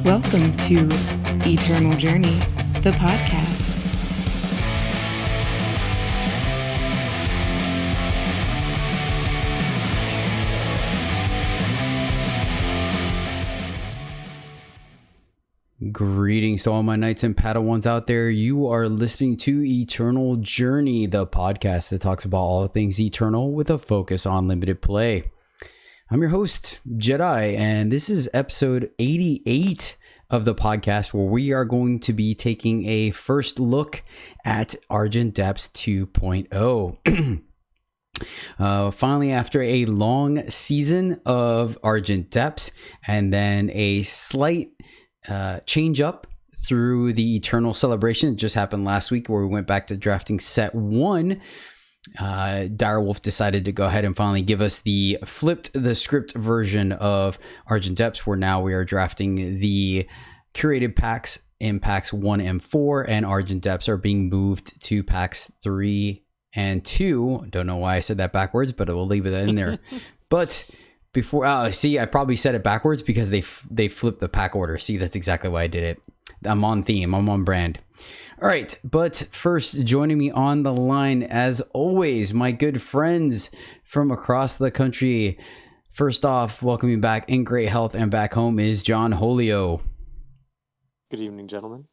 Welcome to EternalJourney, the podcast. Greetings to all my knights and padawans out there. You are listening to EternalJourney, the podcast that talks about all things eternal with a focus on limited play. I'm your host, Jedi, and this is episode 88 of the podcast, where we are going to be taking a first look at Argent Depths 2.0. Finally, after a long season of Argent Depths and then a slight change up through the Eternal Celebration. It just happened last week where we went back to drafting set 1. Direwolf decided to go ahead and finally give us the flipped the script version of Argent Depths, where now we are drafting the curated packs in packs 1 and 4, and Argent Depths are being moved to packs 3 and 2. Don't know why I said that backwards, but I will leave it in there. But before, see, I probably said it backwards because they flipped the pack order. See, that's exactly why I did it. I'm on theme. I'm on brand. All right, but first, joining me on the line, as always, my good friends from across the country. First off, welcoming back in great health and back home is John Holio. Good evening, gentlemen.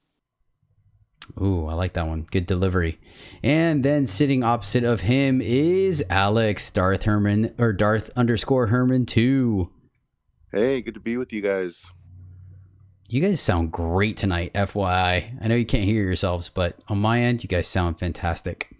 Ooh, I like that one. Good delivery. And then sitting opposite of him is Alex, Darth Herman, or Darth_Herman 2. Hey, good to be with you guys. You guys sound great tonight, FYI. I know you can't hear yourselves, but on my end, you guys sound fantastic.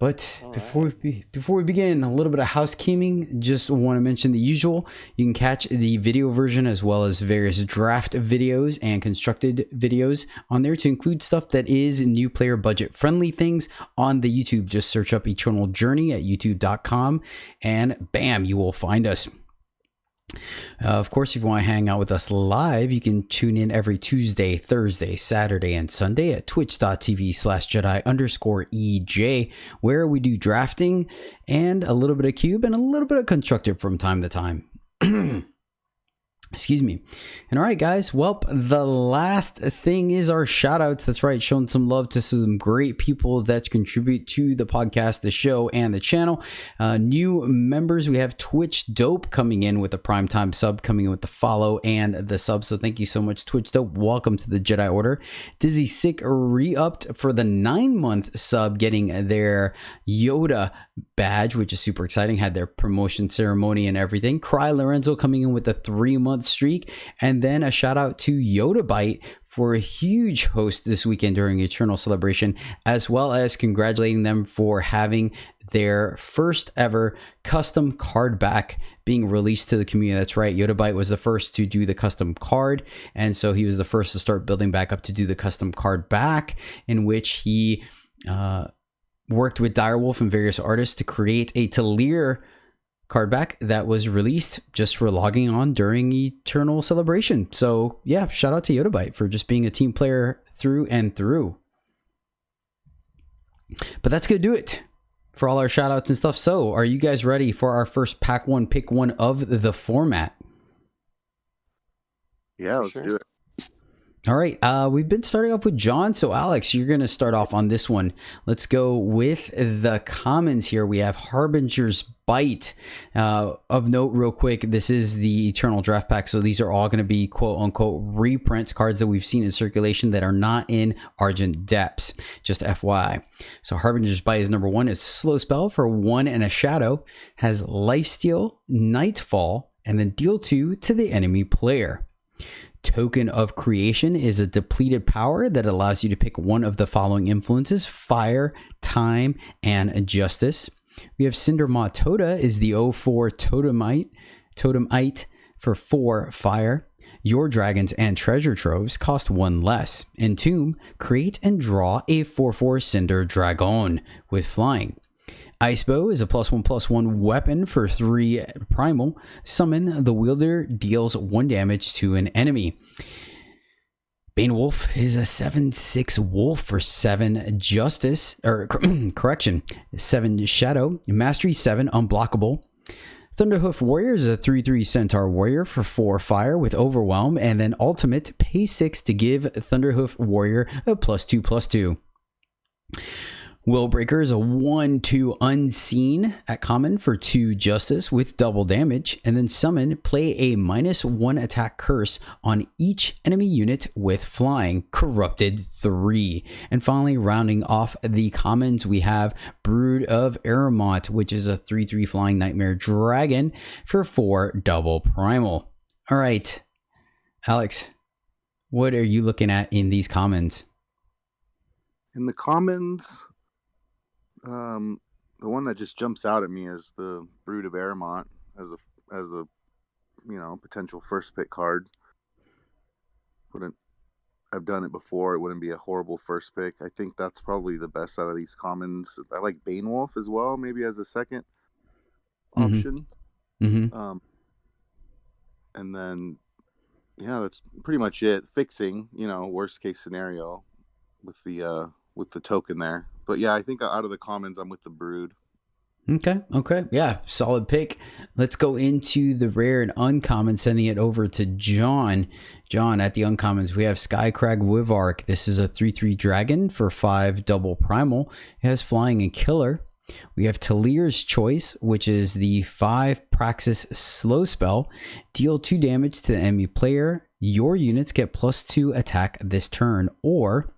But before we begin, a little bit of housekeeping. Just want to mention the usual. You can catch the video version as well as various draft videos and constructed videos on there, to include stuff that is new player budget friendly things on the YouTube. Just search up EternalJourney at youtube.com and bam, you will find us. Of course, if you want to hang out with us live, you can tune in every Tuesday, Thursday, Saturday, and Sunday at twitch.tv/Jedi_EJ, where we do drafting and a little bit of cube and a little bit of constructed from time to time. Excuse me. And all right, guys. Well, the last thing is our shout outs. That's right. Showing some love to some great people that contribute to the podcast, the show, and the channel. New members. We have Twitch Dope coming in with a primetime sub, coming in with the follow and the sub. So thank you so much, Twitch Dope. Welcome to the Jedi Order. Dizzy Sick re-upped for the 9-month sub, getting their Yoda badge, which is super exciting. Had their promotion ceremony and everything. Cry Lorenzo coming in with a 3-month streak, and then a shout out to Yoda Bite for a huge host this weekend during Eternal Celebration, as well as congratulating them for having their first ever custom card back being released to the community. That's right, Yoda Bite was the first to do the custom card, and so he was the first to start building back up to do the custom card back, in which he worked with Direwolf and various artists to create a Talir card back that was released just for logging on during Eternal Celebration. So yeah, shout out to Yoda Bite for just being a team player through and through. But that's gonna do it for all our shout outs and stuff. So are you guys ready for our first pack 1 pick 1 of the format? Yeah, let's do it. All right, we've been starting off with John. So Alex, you're going to start off on this one. Let's go with the commons here. We have Harbinger's Bite. Of note, real quick, this is the Eternal Draft Pack. So these are all going to be quote unquote reprints, cards that we've seen in circulation that are not in Argent Depths. Just FYI. So Harbinger's Bite is number 1. It's a slow spell for 1 and a shadow. Has Lifesteal, Nightfall, and then deal 2 to the enemy player. Token of Creation is a depleted power that allows you to pick one of the following influences: Fire, Time, and Justice. We have Cinder Maw Toda is the 0/4 Totemite for 4 Fire. Your dragons and treasure troves cost 1 less. Entomb, create and draw a 4/4 Cinder Dragon with flying. Icebow is a +1/+1 weapon for 3 primal. Summon, the wielder deals 1 damage to an enemy. Bane Wolf is a 7/6 wolf for 7 justice, or correction, 7 shadow. Mastery 7 unblockable. Thunderhoof Warrior is a 3/3 Centaur Warrior for 4 fire with Overwhelm, and then ultimate, pay 6 to give Thunderhoof Warrior a +2/+2. Willbreaker is a 1/2 Unseen at common for 2 Justice with double damage, and then summon, play a -1 attack curse on each enemy unit with flying, corrupted 3. And finally, rounding off the commons, we have Brood of Aramont, which is a 3/3 Flying Nightmare Dragon for 4 double primal. All right, Alex, what are you looking at in these commons? In the commons, the one that just jumps out at me is the Brood of Aramont as a potential first pick card. I've done it before. It wouldn't be a horrible first pick. I think that's probably the best out of these commons. I like Banewolf as well, maybe as a second option. Mm-hmm. And then, yeah, that's pretty much it. Fixing, worst case scenario with the token there. But yeah, I think out of the commons, I'm with the Brood. Okay. Yeah, solid pick. Let's go into the rare and uncommon, sending it over to John. John, at the uncommons, we have Skycrag Wivark. This is a 3/3 dragon for 5 double primal. It has flying and killer. We have Talir's Choice, which is the 5 Praxis slow spell. Deal 2 damage to the enemy player. Your units get +2 attack this turn, or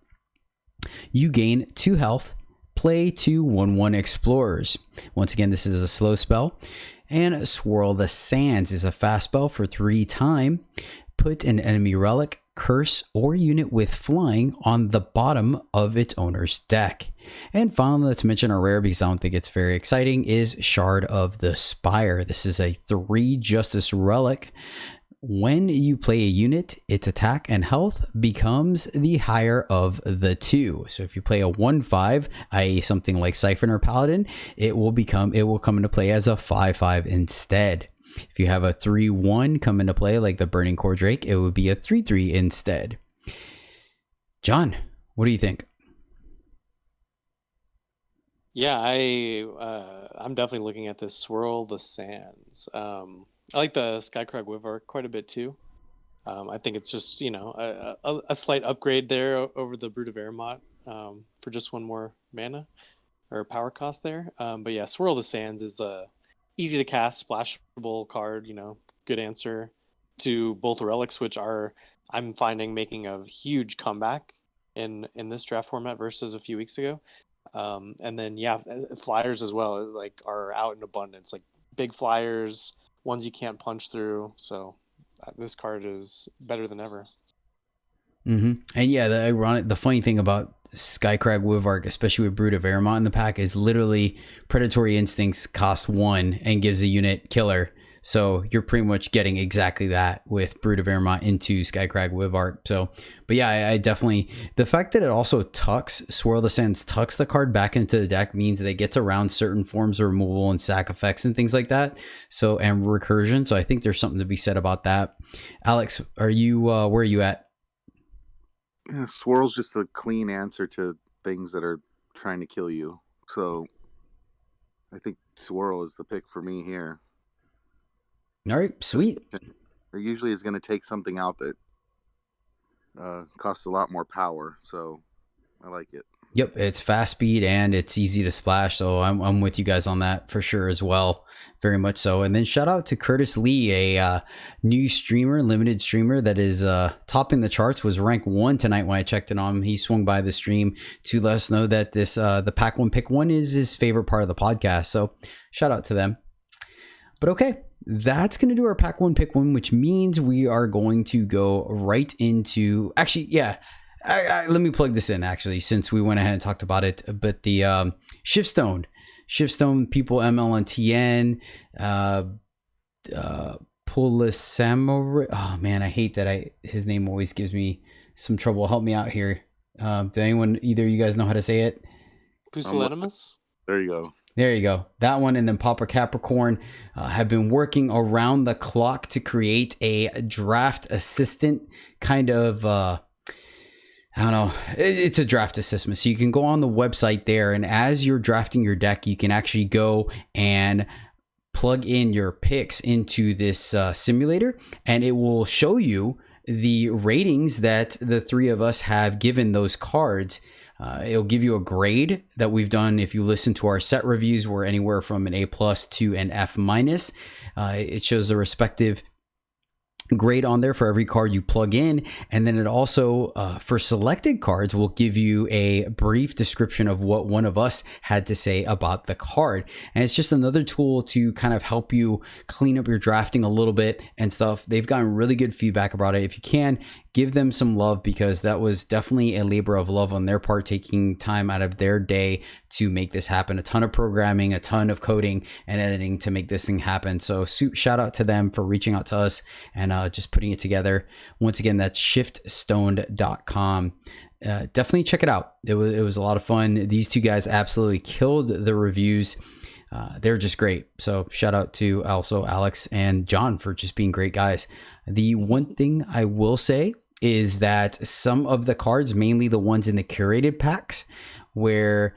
you gain 2 health. Play 2 1/1 Explorers. Once again, this is a slow spell. And Swirl the Sands is a fast spell for 3 time. Put an enemy relic, curse, or unit with flying on the bottom of its owner's deck. And finally, let's mention a rare because I don't think it's very exciting, is Shard of the Spire. This is a 3 Justice relic. When you play a unit, its attack and health becomes the higher of the 2. So if you play a 1/5, i.e. something like Siphon or Paladin, it will come into play as a 5/5 instead. If you have a 3/1 come into play like the Burning Core Drake, it would be a 3/3 instead. John, what do you think? Yeah, I'm definitely looking at this Swirl the Sands. I like the Skycrag Wivark quite a bit too. I think it's just a slight upgrade there over the Brood of Aramont for just 1 more mana or power cost there. But yeah, Swirl the Sands is a easy to cast, splashable card. Good answer to both relics, which are I'm finding making a huge comeback in this draft format versus a few weeks ago. And then yeah, flyers as well are out in abundance, like big flyers, ones you can't punch through. So this card is better than ever. And yeah, the funny thing about Skycrag Wivark, especially with Brood of Aramont in the pack, is literally Predatory Instincts cost 1 and gives a unit killer. So you're pretty much getting exactly that with Brood of Aramont into Skycrag Wivark. So, but yeah, I definitely, the fact that it also Swirl the Sands tucks the card back into the deck means that it gets around certain forms of removal and sack effects and things like that. So, and recursion. So I think there's something to be said about that. Alex, where are you at? Yeah, Swirl's just a clean answer to things that are trying to kill you. So I think Swirl is the pick for me here. All right, sweet. It usually is going to take something out that costs a lot more power, so I like it. Yep, it's fast speed and it's easy to splash, so I'm with you guys on that for sure as well, very much so. And then shout out to Curtis Lee, a new streamer, limited streamer that is topping the charts, was rank 1 tonight when I checked in on him. He swung by the stream to let us know that this the Pack 1 Pick 1 is his favorite part of the podcast, so shout out to them. But okay, that's going to do our Pack 1 Pick 1, which means we are going to go right into... Actually, yeah, let me plug this in, actually, since we went ahead and talked about it. But the Shiftstone people, ML and TN, Polisamori... Oh, man, I hate that his name always gives me some trouble. Help me out here. Do either of you guys know how to say it? Pusillanimous? There you go. There you go. That one, and then Papa Capricorn have been working around the clock to create a draft assistant kind of, I don't know, it's a draft assistant. So you can go on the website there, and as you're drafting your deck, you can actually go and plug in your picks into this simulator, and it will show you the ratings that the three of us have given those cards. It'll give you a grade that we've done. If you listen to our set reviews, we're anywhere from an A+ to an F-. It shows the respective grade on there for every card you plug in, and then it also for selected cards will give you a brief description of what one of us had to say about the card. And it's just another tool to kind of help you clean up your drafting a little bit and stuff. They've gotten really good feedback about it. If you can, give them some love, because that was definitely a labor of love on their part, taking time out of their day to make this happen. A ton of programming, a ton of coding and editing to make this thing happen. So shout out to them for reaching out to us and just putting it together. Once again, that's shiftstoned.com. Definitely check it out. It was a lot of fun. These two guys absolutely killed the reviews. They're just great. So shout out to also Alex and John for just being great guys. The one thing I will say is that some of the cards, mainly the ones in the curated packs, where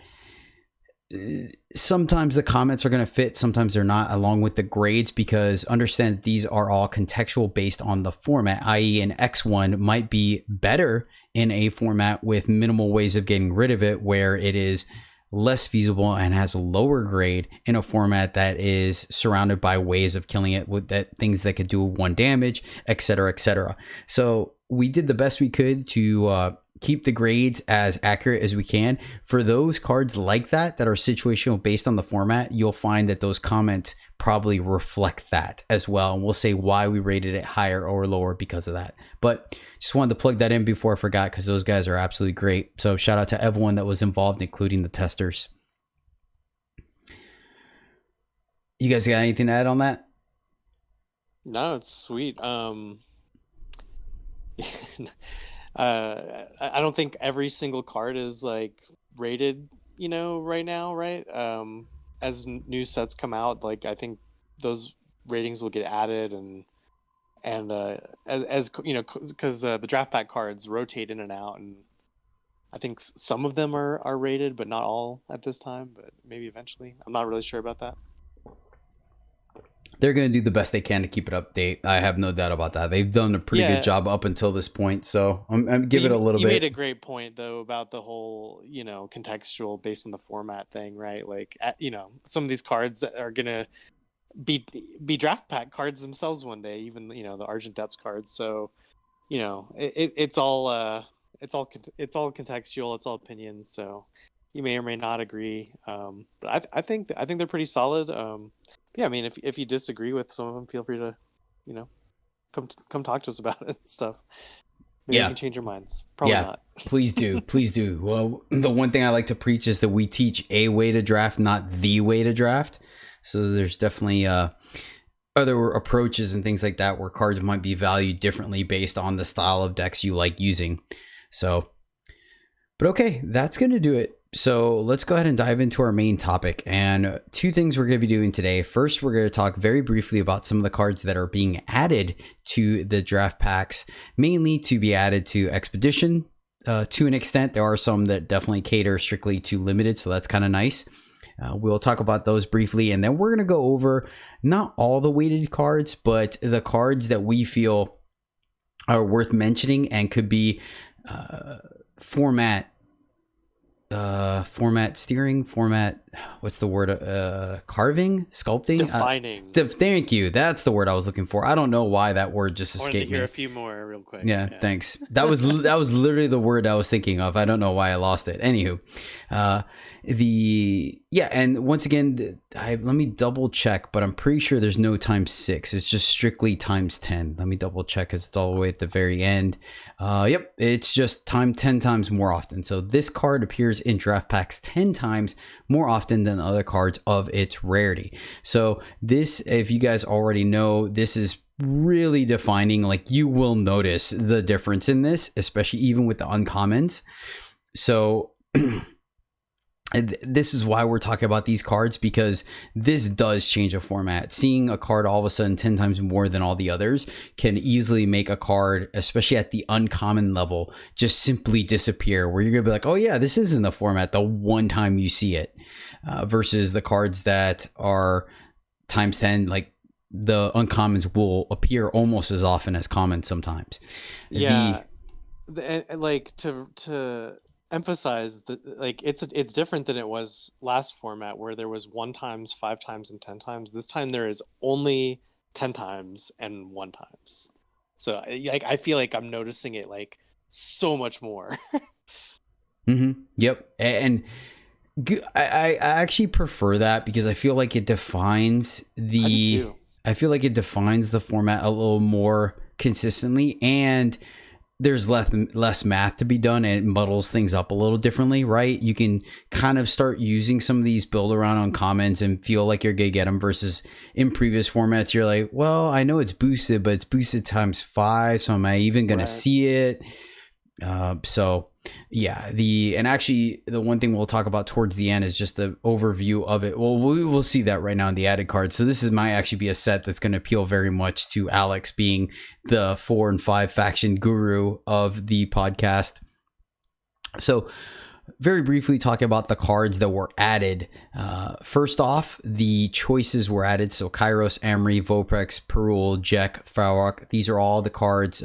sometimes the comments are going to fit, sometimes they're not, along with the grades, because understand these are all contextual based on the format, i.e. an X1 might be better in a format with minimal ways of getting rid of it, where it is less feasible and has a lower grade in a format that is surrounded by ways of killing it with that things that could do 1 damage, etc., etc. So we did the best we could to keep the grades as accurate as we can. For those cards like that are situational based on the format, you'll find that those comments probably reflect that as well. And we'll say why we rated it higher or lower because of that. But just wanted to plug that in before I forgot, because those guys are absolutely great. So shout out to everyone that was involved, including the testers. You guys got anything to add on that? No, it's sweet. I don't think every single card is like rated, right now, right? As new sets come out, like I think those ratings will get added, and as because the draft pack cards rotate in and out, and I think some of them are rated, but not all at this time. But maybe eventually. I'm not really sure about that. They're going to do the best they can to keep it update. I have no doubt about that. They've done a pretty good job up until this point. So I'm give it a little bit. You made a great point though about the whole, contextual based on the format thing, right? Like, some of these cards are going to be draft pack cards themselves one day, even, the Argent Depths cards. So, it's all contextual. It's all opinions. So you may or may not agree. But I think they're pretty solid. Yeah, I mean, if you disagree with some of them, feel free to, come talk to us about it and stuff. Maybe you can change your minds. Probably not. Please do. Please do. Well, the one thing I like to preach is that we teach a way to draft, not the way to draft. So there's definitely other approaches and things like that where cards might be valued differently based on the style of decks you like using. So, but okay, that's going to do it. So let's go ahead and dive into our main topic, and 2 things we're going to be doing today. First, we're going to talk very briefly about some of the cards that are being added to the draft packs, mainly to be added to Expedition to an extent. There are some that definitely cater strictly to Limited, so that's kind of nice. We'll talk about those briefly, and then we're going to go over not all the weighted cards, but the cards that we feel are worth mentioning and could be format steering, what's the word, carving, sculpting, defining. Thank you, that's the word I was looking for. I don't know why that word just escaped me. I wanted to hear a few more real quick. Yeah, thanks. That was literally the word I was thinking of. I don't know why I lost it. Anywho, and once again, let me double check, but I'm pretty sure there's no ×6. It's just strictly ×10. Let me double check, because it's all the way at the very end. Yep, it's just 10 times more often. So this card appears in draft packs 10 times more often than other cards of its rarity. So this, if you guys already know, this is really defining. Like, you will notice the difference in this, especially even with the uncommons. So this is why we're talking about these cards, because this does change a format. Seeing a card all of a sudden 10 times more than all the others can easily make a card, especially at the uncommon level, just simply disappear, where you're gonna be like, oh yeah, this is in the format the one time you see it, versus the cards that are times 10, like the uncommons will appear almost as often as commons sometimes. Yeah. Like to emphasize that, like it's different than it was last format where there was 1 times, 5 times, and 10 times. This time there is only 10 times and 1 times. So like I feel like I'm noticing it like so much more. Yep. And I actually prefer that because I feel like it defines I feel like it defines the format a little more consistently, and there's less math to be done, and it muddles things up a little differently, right? You can kind of start using some of these build around uncommons and feel like you're gonna get them, versus in previous formats you're like, well, I know it's boosted, but it's boosted times 5, so am I even gonna see it? So yeah, and actually the one thing we'll talk about towards the end is just the overview of it. Well, we will see that right now in the added cards. So this might actually be a set that's going to appeal very much to Alex, being the 4 and 5 faction guru of the podcast. So very briefly talking about the cards that were added. First off, the choices were added. So Kairos, Amri, Voprex, Perul, Jek, Farok. These are all the cards.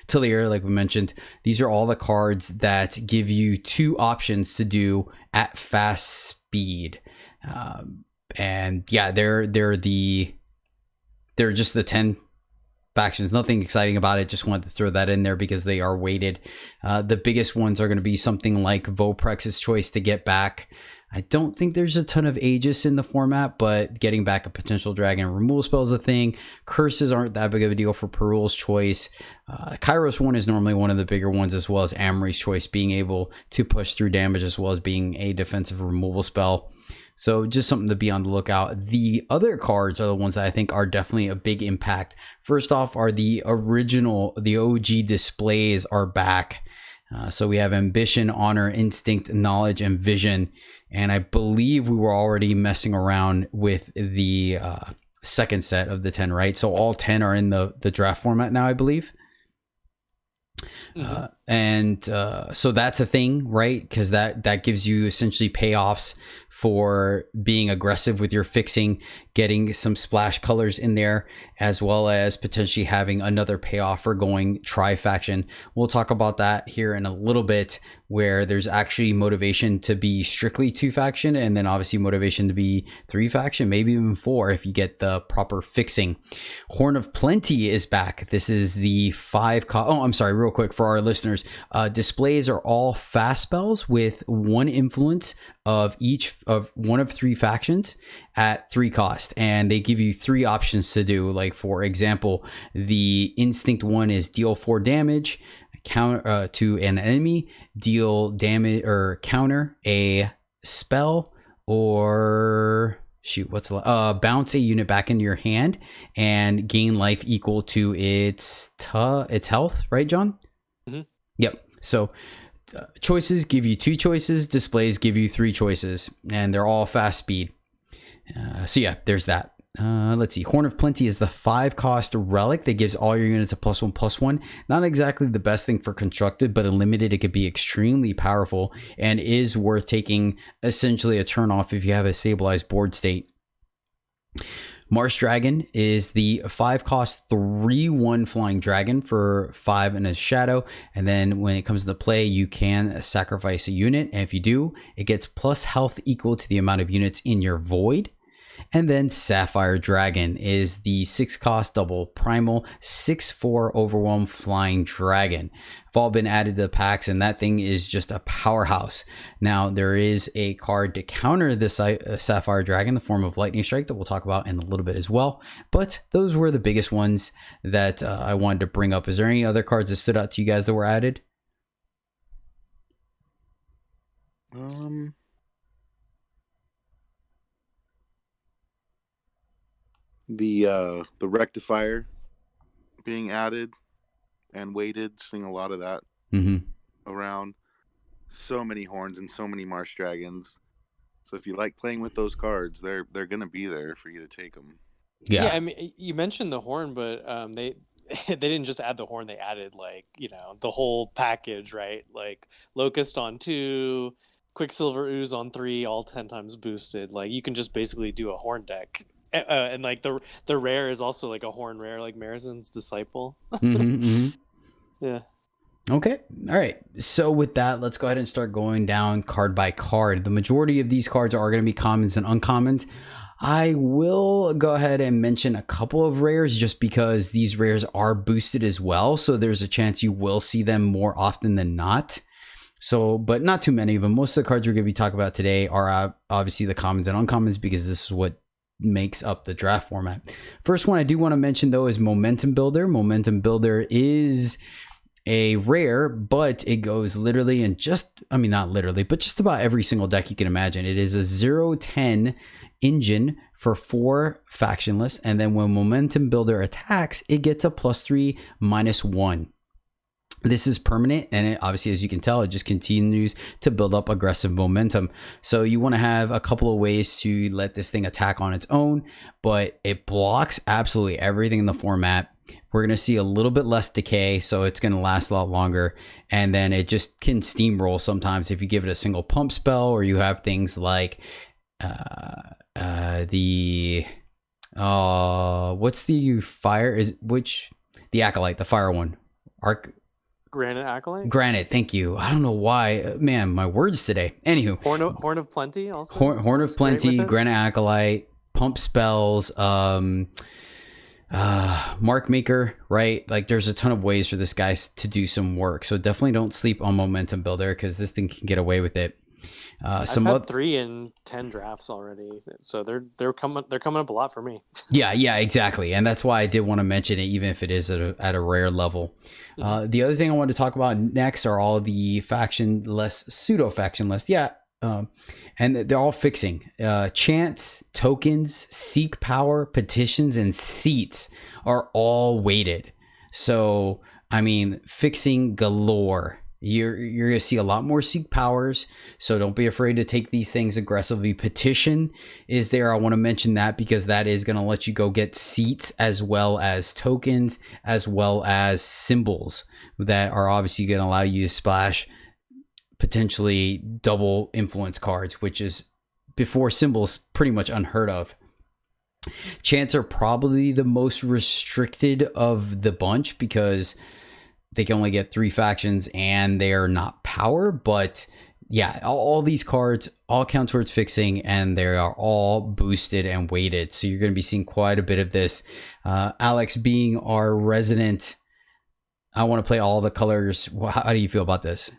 Tillier, like we mentioned, these are all the cards that give you 2 options to do at fast speed. And yeah, they're just the 10 factions. Nothing exciting about it. Just wanted to throw that in there because they are weighted. The biggest ones are going to be something like Voprex's choice to get back. I don't think there's a ton of Aegis in the format, but getting back a potential dragon removal spell is a thing. Curses aren't that big of a deal for Perul's choice. Kairos one is normally one of the bigger ones, as well as Amri's choice being able to push through damage as well as being a defensive removal spell. So just something to be on the lookout. The other cards are the ones that I think are definitely a big impact. First off are the OG displays are back. So we have Ambition, Honor, Instinct, Knowledge, and Vision. And I believe we were already messing around with the second set of the 10, right? So all 10 are in the draft format now, I believe. So that's a thing, right? Because that gives you essentially payoffs for being aggressive with your fixing, getting some splash colors in there, as well as potentially having another payoff for going tri-faction. We'll talk about that here in a little bit, where there's actually motivation to be strictly 2-faction, and then obviously motivation to be 3-faction, maybe even 4 if you get the proper fixing. Horn of Plenty is back. This is the 5 I'm sorry, real quick for our listeners. Displays are all fast spells with 1 influence of each of one of 3 factions at 3 cost, and they give you 3 options to do. Like for example, the Instinct one is deal 4 damage counter to an enemy, deal damage or counter a spell, or bounce a unit back into your hand and gain life equal to its health, right, John? Yep. So choices give you 2 choices, displays give you 3 choices, and they're all fast speed. So yeah, there's that. Let's see. Horn of Plenty is the 5 cost relic that gives all your units a +1/+1. Not exactly the best thing for constructed, but in limited it could be extremely powerful and is worth taking essentially a turn off if you have a stabilized board state. Marsh Dragon is the 5 cost 3/1 flying dragon for 5 and a shadow. And then when it comes to play, you can sacrifice a unit. And if you do, it gets plus health equal to the amount of units in your void. And then Sapphire Dragon is the 6 cost double primal 6/4 overwhelm flying dragon. Have all been added to the packs, and that thing is just a powerhouse. Now there is a card to counter this Sapphire Dragon, the form of Lightning Strike, that we'll talk about in a little bit as well. But those were the biggest ones that I wanted to bring up. Is there any other cards that stood out to you guys that were added? The rectifier being added and weighted, seeing a lot of that around. So many horns and so many Marsh Dragons. So if you like playing with those cards, they're gonna be there for you to take them. Yeah, I mean, you mentioned the horn, but they they didn't just add the horn; they added the whole package, right? Like Locust on 2, Quicksilver Ooze on 3, all 10 times boosted. Like you can just basically do a horn deck And like the rare is also like a horn rare, like Marizen's Disciple. Yeah. Okay. All right. So with that, let's go ahead and start going down card by card. The majority of these cards are going to be commons and uncommons. I will go ahead and mention a couple of rares just because these rares are boosted as well. So there's a chance you will see them more often than not. So, but not too many of them. Most of the cards we're going to be talking about today are obviously the commons and uncommons because this is what makes up the draft format. First one I do want to mention though is Momentum Builder. Momentum Builder is a rare, but it goes literally in not literally, but just about every single deck you can imagine. It is a 0-10 engine for 4 factionless, and then when Momentum Builder attacks, it gets a +3/-1. This is permanent, and it, obviously, as you can tell, it just continues to build up aggressive momentum. So you want to have a couple of ways to let this thing attack on its own, but it blocks absolutely everything in the format. We're going to see a little bit less decay, so it's going to last a lot longer. And then it just can steamroll sometimes if you give it a single pump spell, or you have things like the Acolyte, the fire one. Granite Acolyte? Granite, thank you. I don't know why. Man, my words today. Anywho. Horn of Plenty also? Horn of Plenty, Granite Acolyte, pump spells, Mark Maker, right? Like there's a ton of ways for this guy to do some work. So definitely don't sleep on Momentum Builder because this thing can get away with it. I've had 3 in 10 drafts already, so they're coming up a lot for me. yeah, exactly, and that's why I did want to mention it, even if it is at a rare level. The other thing I want to talk about next are all the factionless, pseudo factionless, and they're all fixing. Chants, tokens, seek power, petitions, and seats are all weighted. So I mean, fixing galore. You're going to see a lot more seek powers, so don't be afraid to take these things aggressively. Petition is there. I want to mention that because that is going to let you go get seats as well as tokens, as well as symbols that are obviously going to allow you to splash potentially double influence cards, which is before symbols pretty much unheard of. Chants are probably the most restricted of the bunch because they can only get 3 factions and they are not power, but yeah, all these cards all count towards fixing and they are all boosted and weighted. So you're going to be seeing quite a bit of this. Alex, being our resident, I want to play all the colors. How do you feel about this?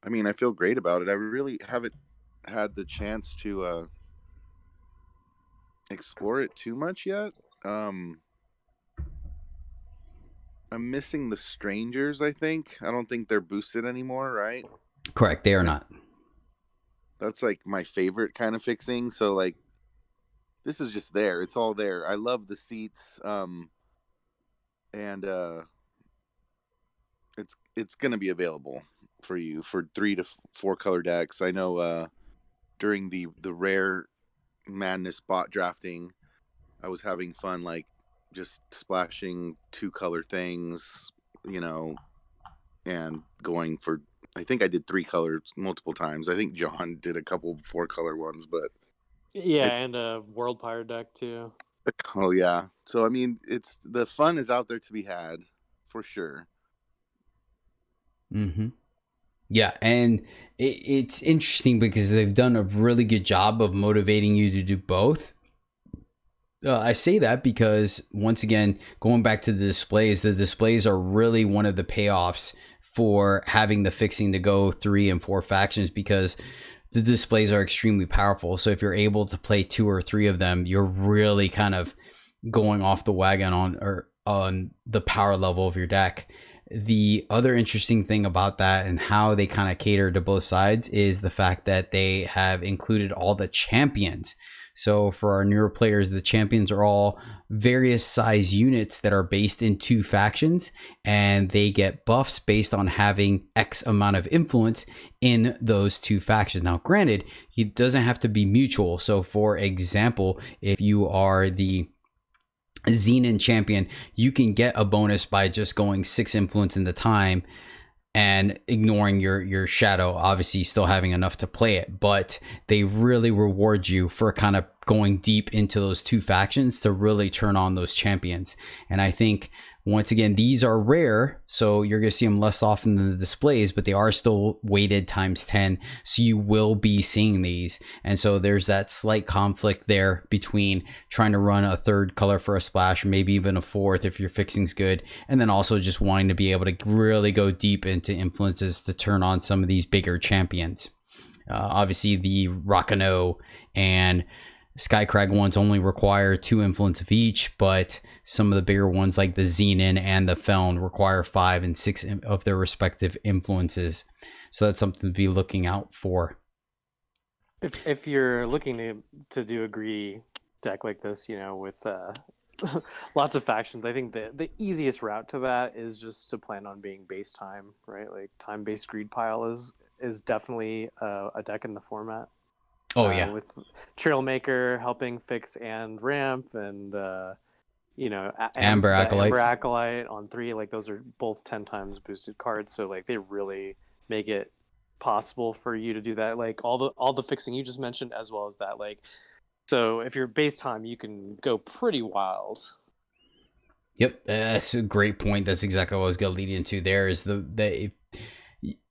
I mean, I feel great about it. I really haven't had the chance to explore it too much yet. I'm missing the strangers, I think. I don't think they're boosted anymore, right? Correct. They are not. That's like my favorite kind of fixing. So like this is just there. It's all there. I love the seats. And it's going to be available for you for 3 to 4 color decks. I know during the rare madness bot drafting, I was having fun like just splashing 2 color things, and going for, I think I did 3 colors multiple times. I think John did a couple 4 color ones, but and a World Pirate deck too. Oh yeah. So I mean, it's the fun is out there to be had for sure. Yeah, and it's interesting because they've done a really good job of motivating you to do both. I say that because, once again, going back to the displays are really one of the payoffs for having the fixing to go 3 and 4 factions, because the displays are extremely powerful. So if you're able to play 2 or 3 of them, you're really kind of going off the wagon on the power level of your deck. The other interesting thing about that and how they kind of cater to both sides is the fact that they have included all the champions. So for our newer players, the champions are all various size units that are based in 2 factions, and they get buffs based on having X amount of influence in those 2 factions. Now, granted, it doesn't have to be mutual. So for example, if you are the Xenon champion, you can get a bonus by just going 6 influence into time and ignoring your shadow, obviously still having enough to play it, but they really reward you for kind of going deep into those two factions to really turn on those champions. And I think, once again, these are rare, so you're going to see them less often than the displays, but they are still weighted times 10, so you will be seeing these. And so there's that slight conflict there between trying to run a third color for a splash, or maybe even a fourth if your fixing's good, and then also just wanting to be able to really go deep into influences to turn on some of these bigger champions. Obviously, the Rakano and Skycrag ones only require 2 influence of each, but some of the bigger ones like the Xenon and the Feln require 5 and 6 of their respective influences. So that's something to be looking out for. If you're looking to do a greedy deck like this, with lots of factions, I think the easiest route to that is just to plan on being base time, right? Like time-based greed pile is definitely a deck in the format. Oh yeah, with Trailmaker helping fix and ramp, and Amber Acolyte. Amber Acolyte on 3, like those are both 10 times boosted cards, so like they really make it possible for you to do that, like all the fixing you just mentioned, as well as that, like, so if you're base time, you can go pretty wild. Yep, that's a great point. That's exactly what I was going to lead into. There is the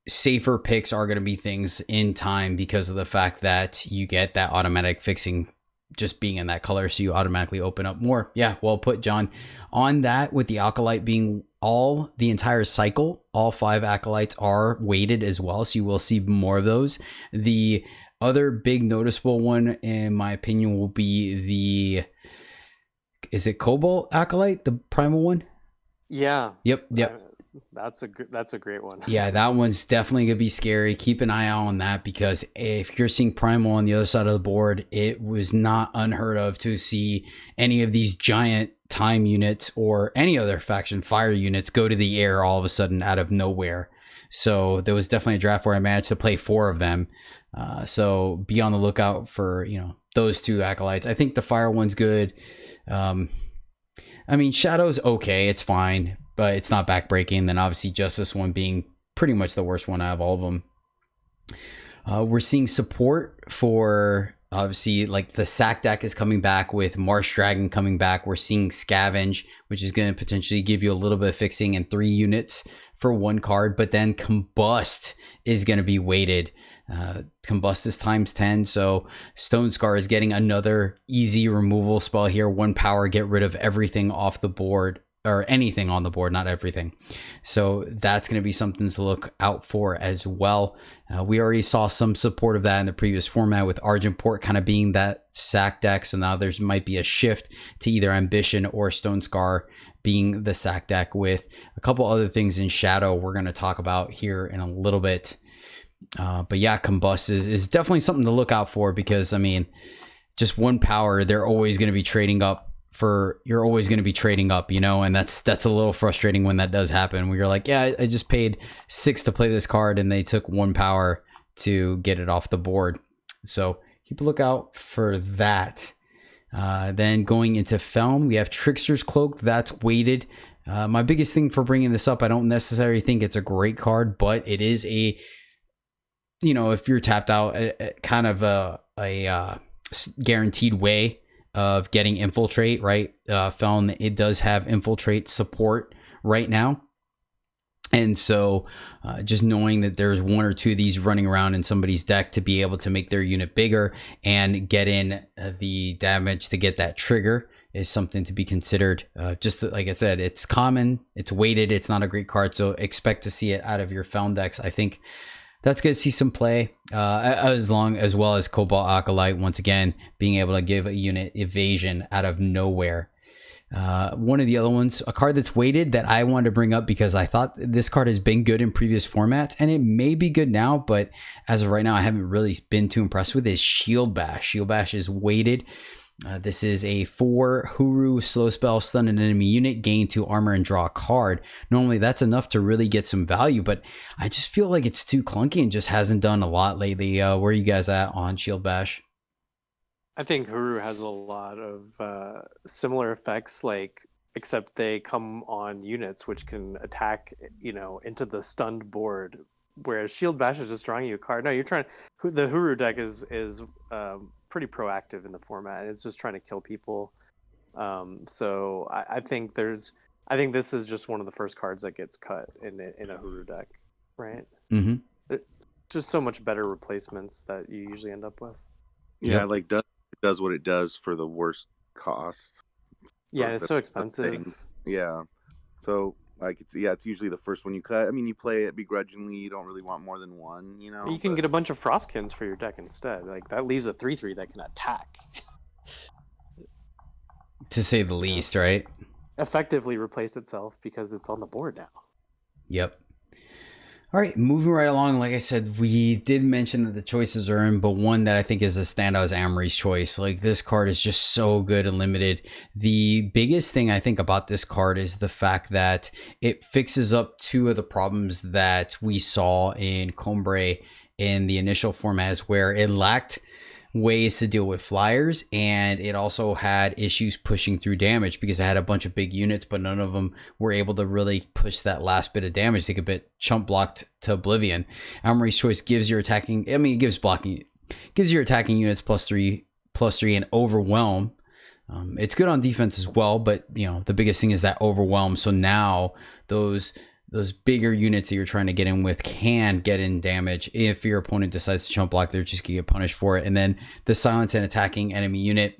safer picks are going to be things in time because of the fact that you get that automatic fixing just being in that color, so you automatically open up more. Yeah, well put, John. On that, with the Acolyte being the entire cycle, all 5 Acolytes are weighted as well, so you will see more of those. The other big noticeable one, in my opinion, will be is it Cobalt Acolyte, the primal one? Yeah. Yep. That's a great one. Yeah, that one's definitely gonna be scary. Keep an eye out on that, because if you're seeing primal on the other side of the board, it was not unheard of to see any of these giant time units or any other faction fire units go to the air all of a sudden out of nowhere. So there was definitely a draft where I managed to play 4 of them. So be on the lookout for those 2 Acolytes. I think the fire one's good. I mean, Shadow's okay, it's fine, but it's not backbreaking. Then obviously Justice one being pretty much the worst one out of all of them. We're seeing support for, obviously, like the sack deck is coming back with Marsh Dragon coming back. We're seeing Scavenge, which is going to potentially give you a little bit of fixing and 3 units for 1 card, but then Combust is going to be weighted. Combust is times 10, so Stone Scar is getting another easy removal spell here. 1 power, get rid of everything off the board, or anything on the board, not everything. So that's going to be something to look out for as well. We already saw some support of that in the previous format with Argent Port kind of being that sack deck. So now there's might be a shift to either Ambition or Stone Scar being the sack deck, with a couple other things in Shadow we're going to talk about here in a little bit. But yeah, Combust is definitely something to look out for, because I mean, just 1 power, they're always going to be trading up. You're always going to be trading up, and that's a little frustrating when that does happen, where you're like, yeah, I just paid 6 to play this card and they took 1 power to get it off the board. So keep a lookout for that. Then going into Feln, we have Trickster's Cloak. That's weighted. My biggest thing for bringing this up, I don't necessarily think it's a great card, but it is if you're tapped out, kind of a guaranteed way of getting Infiltrate, right? Feln, it does have Infiltrate support right now. And so just knowing that there's 1 or 2 of these running around in somebody's deck to be able to make their unit bigger and get in the damage to get that trigger is something to be considered. Just like I said, it's common, it's weighted, it's not a great card, so expect to see it out of your Feln decks. I think that's going to see some play, as well as Cobalt Acolyte, once again, being able to give a unit evasion out of nowhere. One of the other ones, a card that's weighted that I wanted to bring up because I thought this card has been good in previous formats, and it may be good now, but as of right now, I haven't really been too impressed with, is Shield Bash. Shield Bash is weighted. This is a 4 Huru slow spell, stun an enemy unit, gain 2 armor, and draw a card. Normally that's enough to really get some value, but I just feel like it's too clunky and just hasn't done a lot lately. Where are you guys at on Shield Bash? I think Huru has a lot of similar effects, except they come on units which can attack, into the stunned board. Whereas Shield Bash is just drawing you a card. No, you're trying. The Huru deck is pretty proactive in the format. It's just trying to kill people. So I think this is just one of the first cards that gets cut in a Huru deck, right? Mm-hmm. Just so much better replacements that you usually end up with. Yeah, like does what it does for the worst cost. Yeah, it's so expensive. Yeah, so like it's usually the first one you cut. I mean, you play it begrudgingly. You don't really want more than one, you know. You can get a bunch of Frostkins for your deck instead. Like that leaves a 3/3 that can attack. To say the least, right? Effectively replace itself because it's on the board now. Yep. All right, moving right along. Like I said, we did mention that the choices are in, but one that I think is a standout is Amory's Choice. Like, this card is just so good and limited. The biggest thing I think about this card is the fact that it fixes up two of the problems that we saw in Combre in the initial formats, where it lacked ways to deal with flyers, and it also had issues pushing through damage because it had a bunch of big units, but none of them were able to really push that last bit of damage. They could get chump blocked to oblivion. Amory's Choice gives your attacking, it gives your attacking units +3 and overwhelm. It's good on defense as well, but the biggest thing is that overwhelm. So now those bigger units that you're trying to get in with can get in damage. If your opponent decides to chump block, they're just gonna get punished for it. And then the silence and attacking enemy unit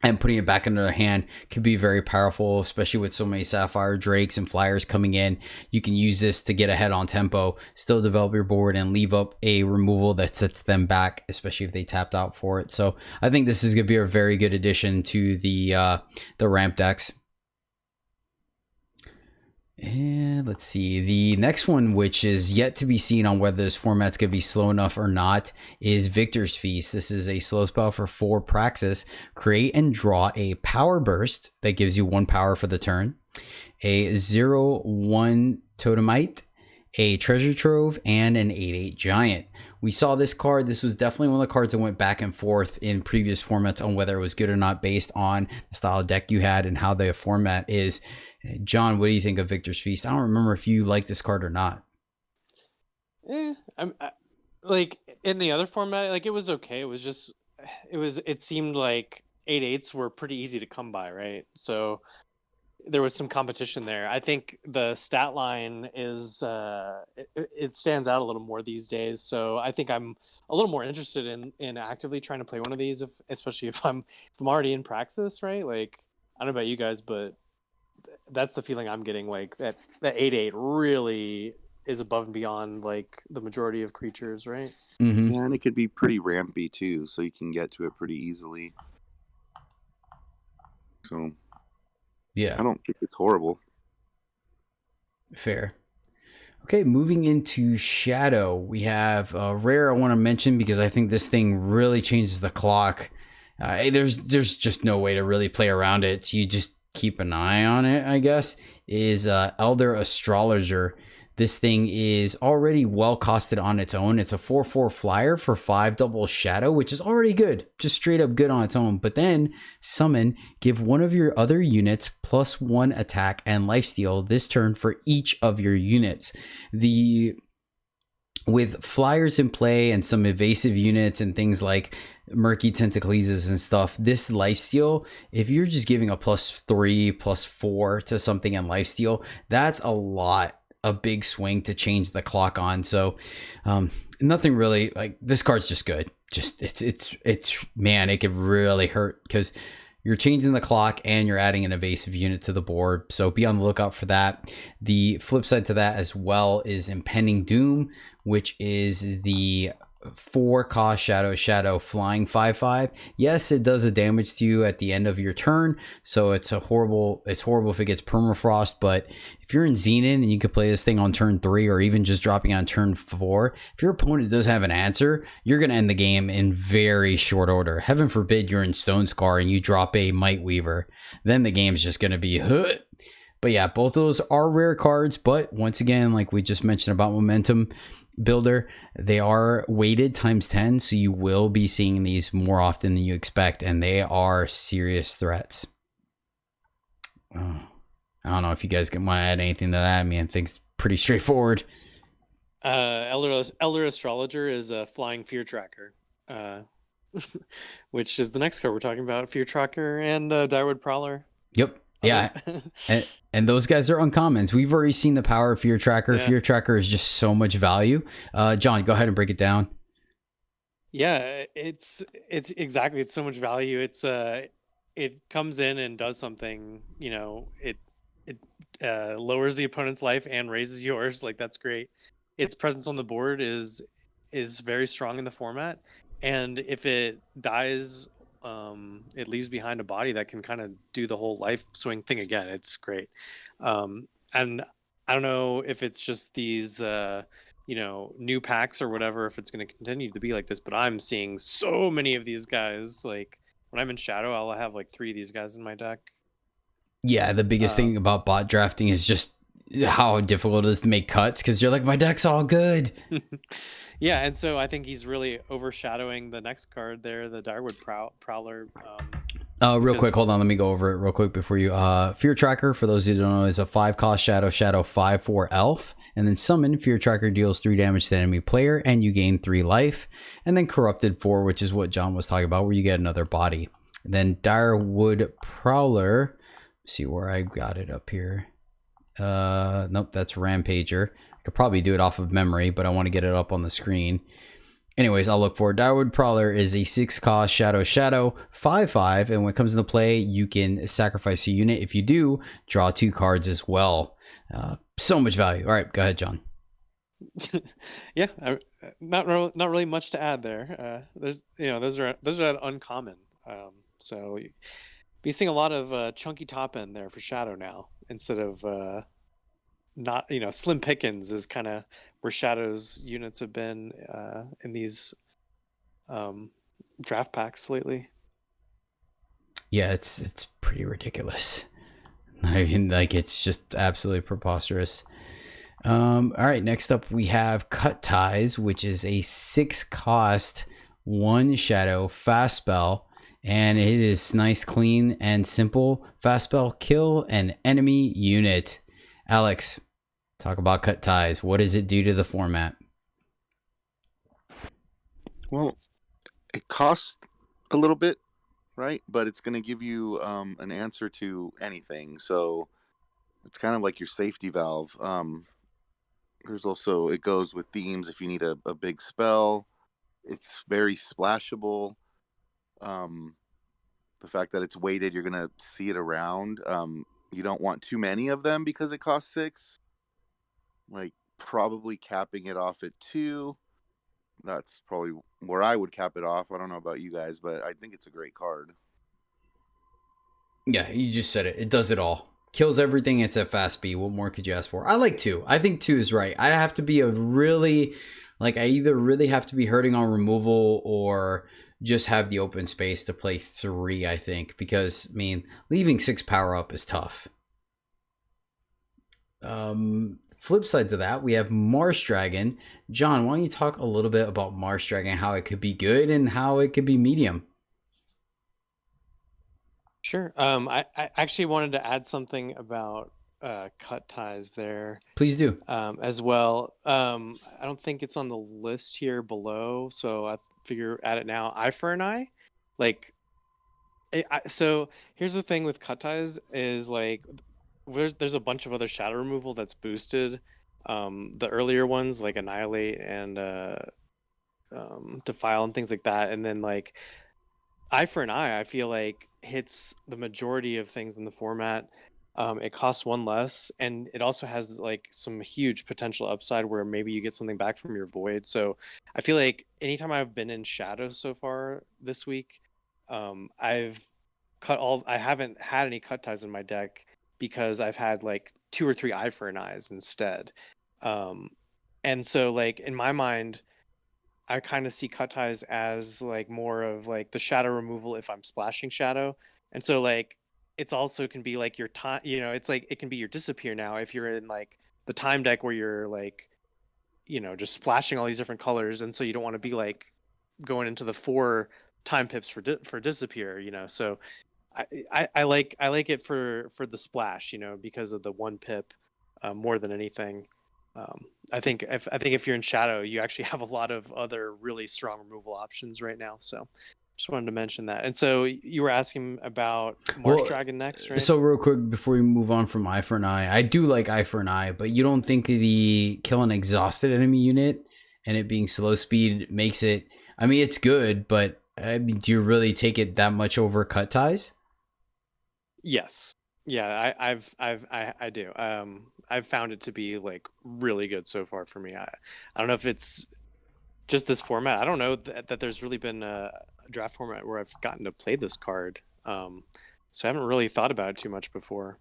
and putting it back into their hand can be very powerful, especially with so many Sapphire Drakes and Flyers coming in. You can use this to get ahead on tempo, still develop your board, and leave up a removal that sets them back, especially if they tapped out for it. So I think this is gonna be a very good addition to the ramp decks. And let's see, the next one, which is yet to be seen on whether this format's going to be slow enough or not, is Victor's Feast. This is a slow spell for 4 Praxis. Create and draw a power burst that gives you 1 power for the turn, a 0/1 Totemite, a Treasure Trove, and an 8/8 Giant. We saw this card. This was definitely one of the cards that went back and forth in previous formats on whether it was good or not based on the style of deck you had and how the format is. John, what do you think of Victor's Feast? I don't remember if you like this card or not. Like in the other format, like it was okay. It seemed like 8/8s were pretty easy to come by, right? So there was some competition there. I think the stat line is it stands out a little more these days. So I think I'm a little more interested in actively trying to play one of these, especially if I'm already in Praxis, right? Like I don't know about you guys, but that's the feeling I'm getting. Like that 8/8 really is above and beyond like the majority of creatures, right? Mm-hmm. Yeah, and it could be pretty rampy too, so you can get to it pretty easily. So yeah, I don't think it's horrible. Fair. Okay, moving into Shadow, we have rare I want to mention because I think this thing really changes the clock. There's just no way to really play around it. You just keep an eye on it, I guess, is Elder Astrologer. This thing is already well costed on its own. It's a 4/4 flyer for 5 double shadow, which is already good, just straight up good on its own. But then summon, give one of your other units +1 attack and lifesteal this turn for each of your units. With flyers in play and some evasive units and things like Murky Tentacles and stuff, this lifesteal, if you're just giving a +3, +4 to something in lifesteal, that's a big swing to change the clock on. So nothing really, like, this card's just good. Just it's man, it could really hurt because you're changing the clock and you're adding an evasive unit to the board. So be on the lookout for that. The flip side to that as well is Impending Doom, which is the 4 cost shadow flying 5/5. Yes, it does a damage to you at the end of your turn, so it's horrible if it gets permafrost. But if you're in Xenon and you could play this thing on turn 3 or even just dropping on turn 4, if your opponent does have an answer, you're going to end the game in very short order. Heaven forbid you're in Stone Scar and you drop a Might Weaver, then the game's just going to be But yeah, both of those are rare cards, but once again, like we just mentioned about Momentum Builder, they are weighted ×10, so you will be seeing these more often than you expect, and they are serious threats. I don't know if you guys want to add anything to that. I mean, I think it's pretty straightforward. Elder Astrologer is a flying fear tracker. which is the next card we're talking about, Fear Tracker and Direward Prowler. Yep. Yeah. And those guys are uncommons. We've already seen the power of Fear Tracker. Yeah. Fear Tracker is just so much value. John, go ahead and break it down. Yeah, it's exactly, it's so much value. It's it comes in and does something, it lowers the opponent's life and raises yours. Like, that's great. Its presence on the board is very strong in the format, and if it dies, it leaves behind a body that can kind of do the whole life swing thing again. It's great. And I don't know if it's just these new packs or whatever, if it's going to continue to be like this, but I'm seeing so many of these guys. Like, when I'm in Shadow, I'll have like 3 of these guys in my deck. Yeah, the biggest thing about bot drafting is just how difficult it is to make cuts, because you're like, my deck's all good. Yeah, and so I think he's really overshadowing the next card there, the Direward Prowler. Real quick, hold on, let me go over it real quick before you. Fear Tracker, for those who don't know, is a 5-cost Shadow 5/4 elf, and then summon. Fear Tracker deals 3 damage to the enemy player, and you gain 3 life. And then Corrupted 4, which is what John was talking about, where you get another body. And then Direward Prowler, see where I got it up here. Nope, that's Rampager. I could probably do it off of memory, but I want to get it up on the screen. Anyways, I'll look for it. Direward Prowler is a 6-cost Shadow 5/5, and when it comes into play, you can sacrifice a unit. If you do, draw 2 cards as well. So much value. All right, go ahead, John. Yeah, not really much to add there. There's those are uncommon. So be seeing a lot of chunky top end there for Shadow now, instead of not, slim pickings is kind of where Shadow's units have been in these draft packs lately. Yeah, it's pretty ridiculous. I mean, like, it's just absolutely preposterous. All right, next up we have Cut Ties, which is a 6-cost 1 Shadow fast spell, and it is nice, clean, and simple. Fast spell, kill an enemy unit. Alex, talk about Cut Ties. What does it do to the format? Well, it costs a little bit, right? But it's going to give you an answer to anything. So it's kind of like your safety valve. There's also, it goes with themes if you need a big spell. It's very splashable. The fact that it's weighted, you're going to see it around. You don't want too many of them because it costs 6. Like, probably capping it off at 2. That's probably where I would cap it off. I don't know about you guys, but I think it's a great card. Yeah, you just said it. It does it all. Kills everything. It's at fast speed. What more could you ask for? I like 2. I think 2 is right. I have to be I either really have to be hurting on removal or just have the open space to play 3, I think. Because, I mean, leaving 6 power up is tough. Flip side to that, we have Marsh Dragon. John, why don't you talk a little bit about Marsh Dragon, how it could be good and how it could be medium? Sure. I actually wanted to add something about Cut Ties there. Please do. As well. I don't think it's on the list here below, so I figure add it now. Eye for an eye. Like, so here's the thing with Cut Ties is, like, there's a bunch of other shadow removal that's boosted. The earlier ones, like Annihilate and Defile and things like that, and then, like, Eye for an Eye, I feel like hits the majority of things in the format. It costs 1 less, and it also has, like, some huge potential upside where maybe you get something back from your void. So I feel like anytime I've been in Shadow so far this week, I haven't had any Cut Ties in my deck because I've had like 2 or 3 Eye for an Eyes instead. And so, like, in my mind, I kind of see Cut Ties as, like, more of, like, the shadow removal if I'm splashing Shadow. And so, like, it's also can be like your time, it's like it can be your Disappear now if you're in, like, the time deck where you're, like, just splashing all these different colors, and so you don't want to be, like, going into the 4 time pips for Disappear, so I like it for the splash, because of the 1 pip more than anything. I think if you're in Shadow, you actually have a lot of other really strong removal options right now. So just wanted to mention that. And so you were asking about Marsh Dragon next, right? So real quick before we move on from Eye for an Eye, I do like Eye for an Eye, but you don't think the kill an exhausted enemy unit and it being slow speed makes it? I mean, it's good, but do you really take it that much over Cut Ties? Yes. Yeah, I do. I've found it to be like really good so far for me. I don't know if it's just this format. I don't know that there's really been a draft format where I've gotten to play this card. So I haven't really thought about it too much before.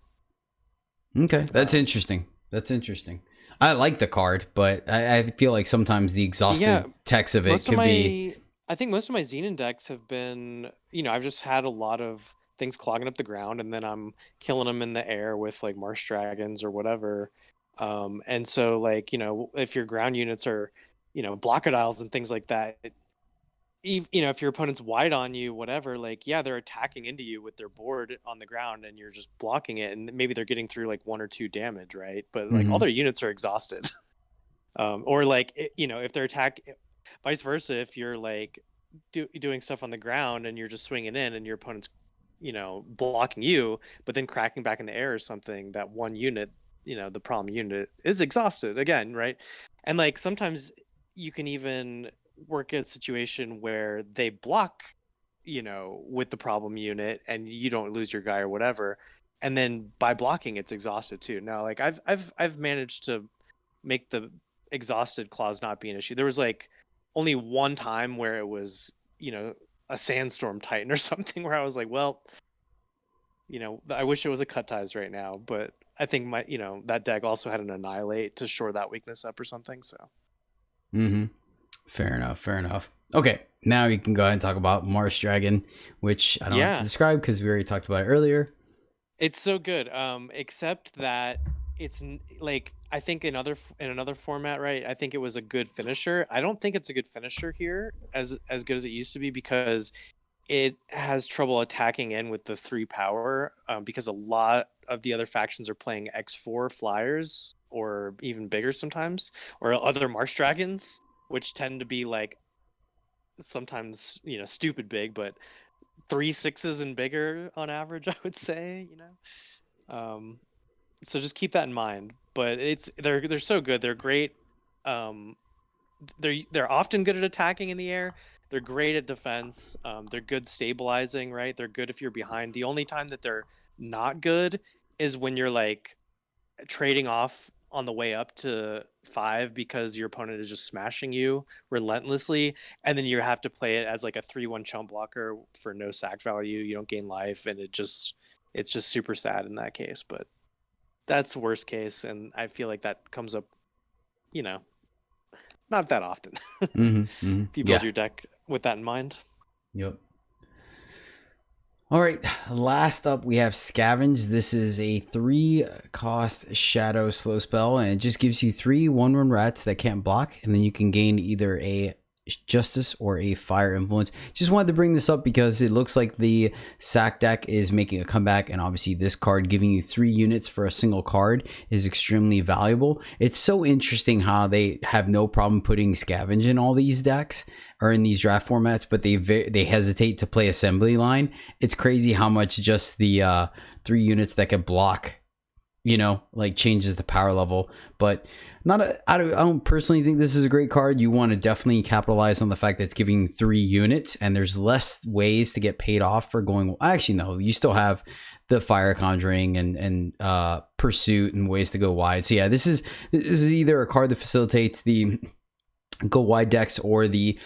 Okay, that's interesting. That's interesting. I like the card, but I feel like sometimes the exhausted text of it could be. I think most of my Xenon decks have been, I've just had a lot of things clogging up the ground, and then I'm killing them in the air with like Marsh Dragons or whatever. And so like, if your ground units are, blockadiles and things like that, if your opponent's wide on you, whatever, like, yeah, they're attacking into you with their board on the ground and you're just blocking it, and maybe they're getting through like 1 or 2 damage, right? But like all their units are exhausted. Or like, if they're vice versa, if you're like doing stuff on the ground and you're just swinging in and your opponent's blocking you, but then cracking back in the air or something, that one unit, the problem unit is exhausted again, right? And like sometimes you can even work a situation where they block, with the problem unit and you don't lose your guy or whatever, and then by blocking it's exhausted too. Now like I've managed to make the exhausted clause not be an issue. There was like only one time where it was, a Sandstorm Titan or something where I was like, well, I wish it was a Cut Ties right now, but I think my, that deck also had an Annihilate to shore that weakness up or something. So. Fair enough. Okay, now you can go ahead and talk about Marsh Dragon, which I don't have to describe because we already talked about it earlier. It's so good, except that it's like, I think in another format, right? I think it was a good finisher. I don't think it's a good finisher here as good as it used to be, because it has trouble attacking in with the 3 power, because a lot of the other factions are playing X4 flyers or even bigger sometimes, or other Marsh Dragons, which tend to be like sometimes, stupid big, but 3 6s and bigger on average, I would say, so just keep that in mind. But they're so good. They're great. They're often good at attacking in the air. They're great at defense. They're good stabilizing, right? They're good if you're behind. The only time that they're not good is when you're like trading off on the way up to 5 because your opponent is just smashing you relentlessly, and then you have to play it as like a 3/1 chump blocker for no sack value. You don't gain life, and it's just super sad in that case. But that's worst case, and I feel like that comes up, not that often. If you build your deck with that in mind. Yep. All right, last up we have Scavenge. This is a 3-cost shadow slow spell, and it just gives you 3 1/1 rats that can't block, and then you can gain either a Justice or a Fire Influence. Just wanted to bring this up because it looks like the sack deck is making a comeback, and obviously this card giving you 3 units for a single card is extremely valuable. It's so interesting how they have no problem putting Scavenge in all these decks or in these draft formats, but they hesitate to play Assembly Line. It's crazy how much just the 3 units that can block, like changes the power level. But I don't personally think this is a great card. You want to definitely capitalize on the fact that it's giving 3 units, and there's less ways to get paid off for going. Actually, no, you still have the Fire Conjuring and Pursuit and ways to go wide. So yeah, this is either a card that facilitates the go wide decks or the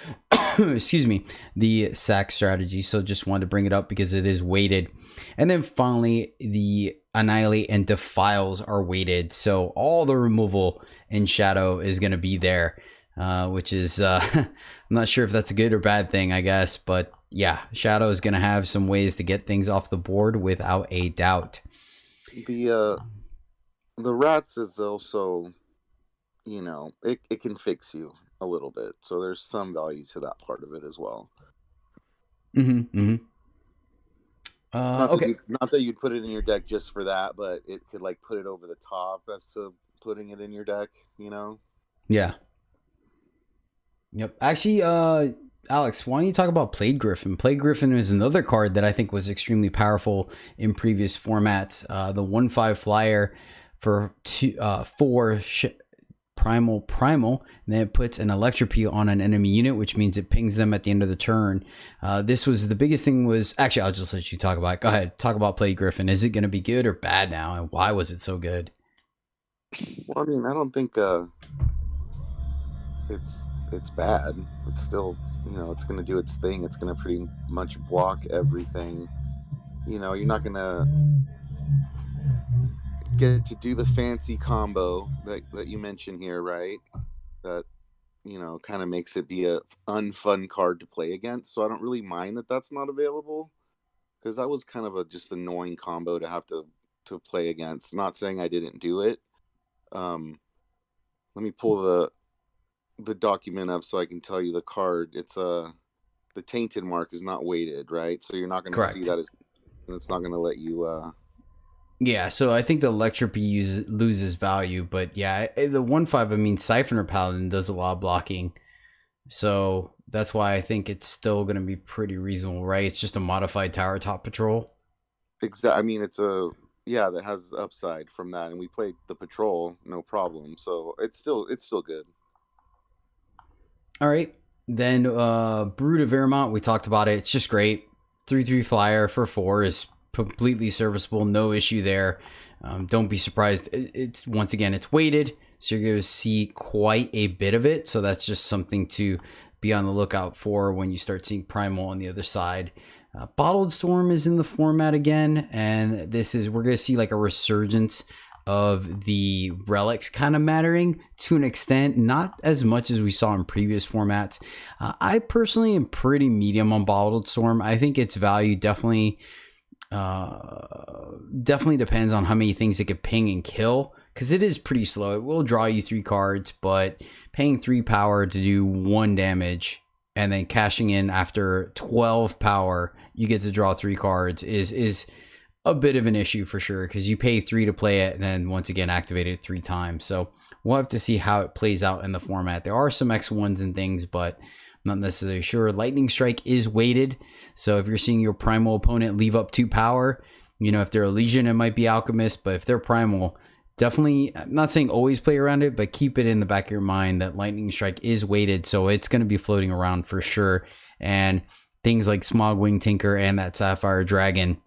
the sack strategy. So just wanted to bring it up because it is weighted. And then finally, the Annihilate and Defiles are weighted, so all the removal in Shadow is going to be there, which is I'm not sure if that's a good or bad thing, I guess, but yeah, Shadow is going to have some ways to get things off the board without a doubt. The rats is also, it can fix you a little bit, so there's some value to that part of it as well. Not okay. Not that you'd put it in your deck just for that, but it could like put it over the top as to putting it in your deck, you know? Yeah. Yep. Actually, Alex, why don't you talk about Plague Griffin? Plague Griffin is another card that I think was extremely powerful in previous formats. The 1/5 flyer for primal, and then it puts an electropy on an enemy unit, which means it pings them at the end of the turn. This was the biggest thing was, actually, I'll just let you talk about it. Go ahead, talk about Plague Griffin. Is it going to be good or bad now, and why was it so good? Well, I mean, I don't think it's bad. It's still, you know, it's going to do its thing. It's going to pretty much block everything. You know, you're not going to get to do the fancy combo that you mentioned here, right? That, you know, kind of makes it be a unfun card to play against. So I don't really mind that that's not available, because that was kind of a just annoying combo to have to play against. Not saying I didn't do it. Let me pull the document up so I can tell you the card. It's the tainted mark is not weighted, right? So you're not going to see that, and it's not going to let you yeah, so I think the electropy loses value, but yeah, the 1/5, I mean, Siphoner Paladin does a lot of blocking, so that's why I think it's still going to be pretty reasonable, right? It's just a modified tower top patrol. Exactly. I mean, it's that has upside from that, and we played the patrol, no problem. So it's still good. All right, then Brood of Vermont, we talked about it. It's just great. 3/3 flyer for 4 is completely serviceable, no issue there. Don't be surprised. It's once again, it's weighted, so you're going to see quite a bit of it. So that's just something to be on the lookout for when you start seeing Primal on the other side. Bottled Storm is in the format again, and we're going to see like a resurgence of the relics kind of mattering to an extent, not as much as we saw in previous formats. I personally am pretty medium on Bottled Storm. I think its value definitely depends on how many things it could ping and kill, because it is pretty slow. It will draw you 3 cards, but paying 3 power to do 1 damage and then cashing in after 12 power, you get to draw 3 cards is a bit of an issue for sure, because you pay 3 to play it and then once again activate it 3 times. So we'll have to see how it plays out in the format. There are some X1s and things, but not necessarily sure. Lightning Strike is weighted, so if you're seeing your primal opponent leave up 2 power, you know, if they're a Legion, it might be Alchemist, but if they're primal, definitely, I'm not saying always play around it, but keep it in the back of your mind that Lightning Strike is weighted, so it's going to be floating around for sure. And things like Smogwing Tinker and that Sapphire Dragon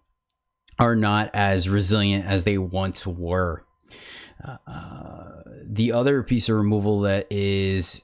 are not as resilient as they once were. The other piece of removal that is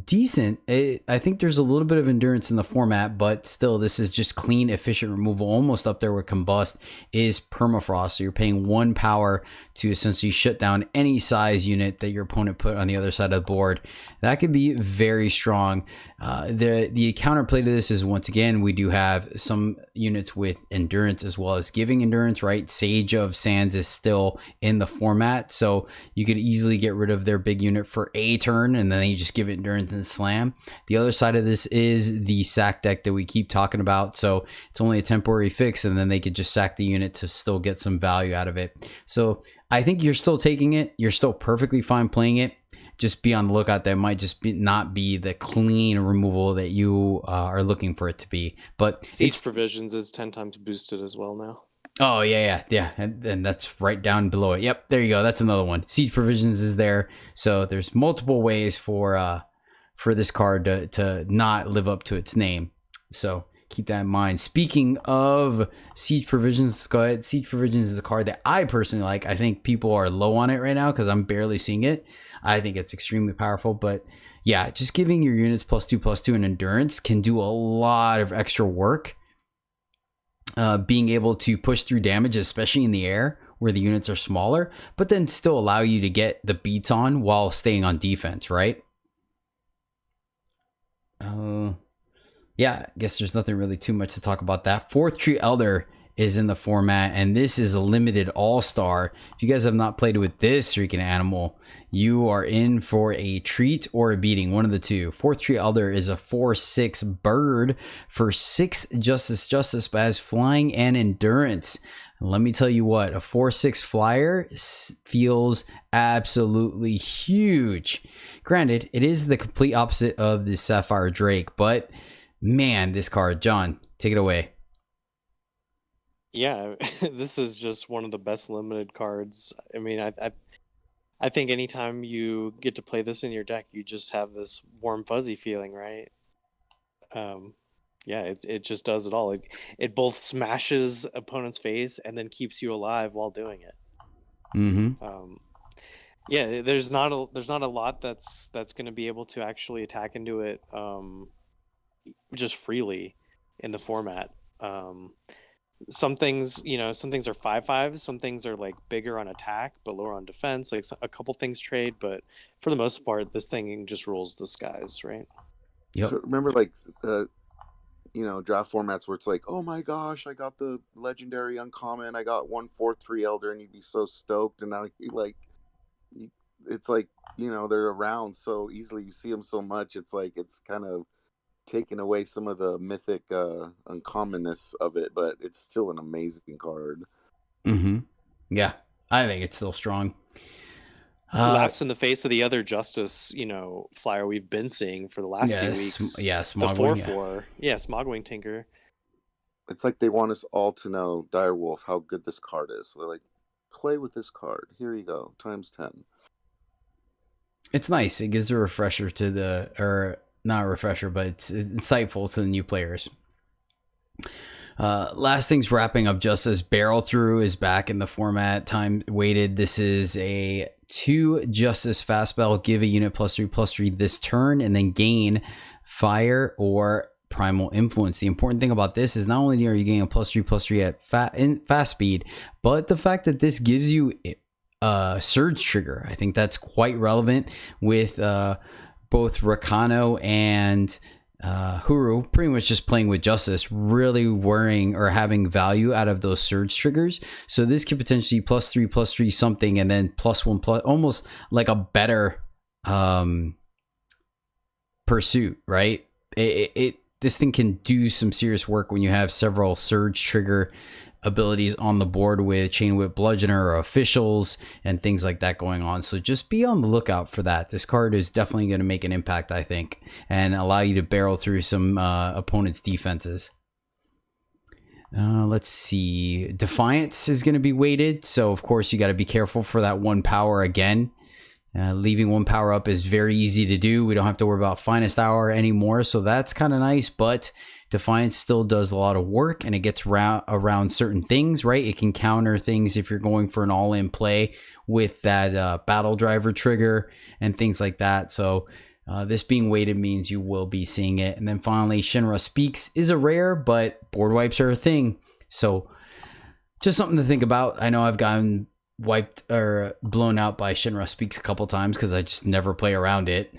decent, I think there's a little bit of endurance in the format, but still this is just clean, efficient removal, almost up there with Combust, is Permafrost. So you're paying 1 power to essentially shut down any size unit that your opponent put on the other side of the board. That could be very strong. The counterplay to this is, once again, we do have some units with endurance as well as giving endurance, right? Sage of Sands is still in the format, so you could easily get rid of their big unit for a turn and then you just give it endurance and slam. The other side of this is the sack deck that we keep talking about, so it's only a temporary fix and then they could just sack the unit to still get some value out of it. So I think you're still taking it, you're still perfectly fine playing it. Just be on the lookout. That might just not be the clean removal that you are looking for it to be. But Siege Provisions is 10 times boosted as well now. Oh, yeah. And that's right down below it. Yep, there you go. That's another one. Siege Provisions is there. So there's multiple ways for this card to not live up to its name. So keep that in mind. Speaking of Siege Provisions, go ahead. Siege Provisions is a card that I personally like. I think people are low on it right now because I'm barely seeing it. I think it's extremely powerful, but yeah, just giving your units +2/+2 and endurance can do a lot of extra work. Being able to push through damage, especially in the air where the units are smaller, but then still allow you to get the beats on while staying on defense, right? Yeah, I guess there's nothing really too much to talk about that. 4th Tree Elder is in the format, and this is a limited all-star. If you guys have not played with this freaking animal, you are in for a treat or a beating, one of the two. 4/3 Elder is a 4/6 bird for 6 justice, but has flying and endurance. Let me tell you what, a 4/6 flyer feels absolutely huge. Granted, it is the complete opposite of the Sapphire Drake, but man, this card, John, take it away. Yeah, this is just one of the best limited cards. I mean, I think anytime you get to play this in your deck, you just have this warm fuzzy feeling, right? Yeah, it just does it all. It both smashes opponent's face and then keeps you alive while doing it. Yeah, there's not a lot that's going to be able to actually attack into it just freely in the format. Some things, some things are 5/5s, some things are like bigger on attack but lower on defense. Like a couple things trade, but for the most part, this thing just rules the skies, right? Yep. Remember, like draft formats where it's like, oh my gosh, I got the legendary uncommon, I got 1/4/3 Elder, and you'd be so stoked, and now it's like they're around so easily, you see them so much, it's like it's kind of taking away some of the mythic uncommonness of it, but it's still an amazing card. Yeah, I think it's still strong. Laughs in the face of the other justice, flyer we've been seeing for the last few weeks. Smogwing. The 4/4. Yeah, Smogwing Tinker. It's like they want us all to know, Direwolf, how good this card is. So they're like, play with this card. Here you go, ×10. It's nice. It gives a refresher to or not a refresher, but it's insightful to the new players. Last thing's wrapping up Justice. Barrel Through is back in the format. Time weighted. This is a 2 Justice fast spell. Give a unit +3/+3 this turn, and then gain Fire or Primal Influence. The important thing about this is not only are you getting a +3/+3 at fast speed, but the fact that this gives you Surge Trigger. I think that's quite relevant with both Rakano and Huru pretty much just playing with Justice, really worrying or having value out of those Surge Triggers. So this could potentially +3/+3 something, and then +1+, almost like a better pursuit, right? This thing can do some serious work when you have several Surge Trigger abilities on the board with Chain Whip Bludgeoner or Officials and things like that going on. So just be on the lookout for that. This card is definitely going to make an impact, I think, and allow you to barrel through some opponent's defenses. Let's see. Defiance is going to be weighted, so of course you got to be careful for that 1 power again. Leaving 1 power up is very easy to do. We don't have to worry about Finest Hour anymore, so that's kind of nice, but Defiance still does a lot of work, and it gets around certain things, right? It can counter things if you're going for an all-in play with that Battle Driver trigger and things like that. So this being weighted means you will be seeing it. And then finally, Shinra Speaks is a rare, but board wipes are a thing. So just something to think about. I know I've gotten wiped or blown out by Shinra Speaks a couple times because I just never play around it.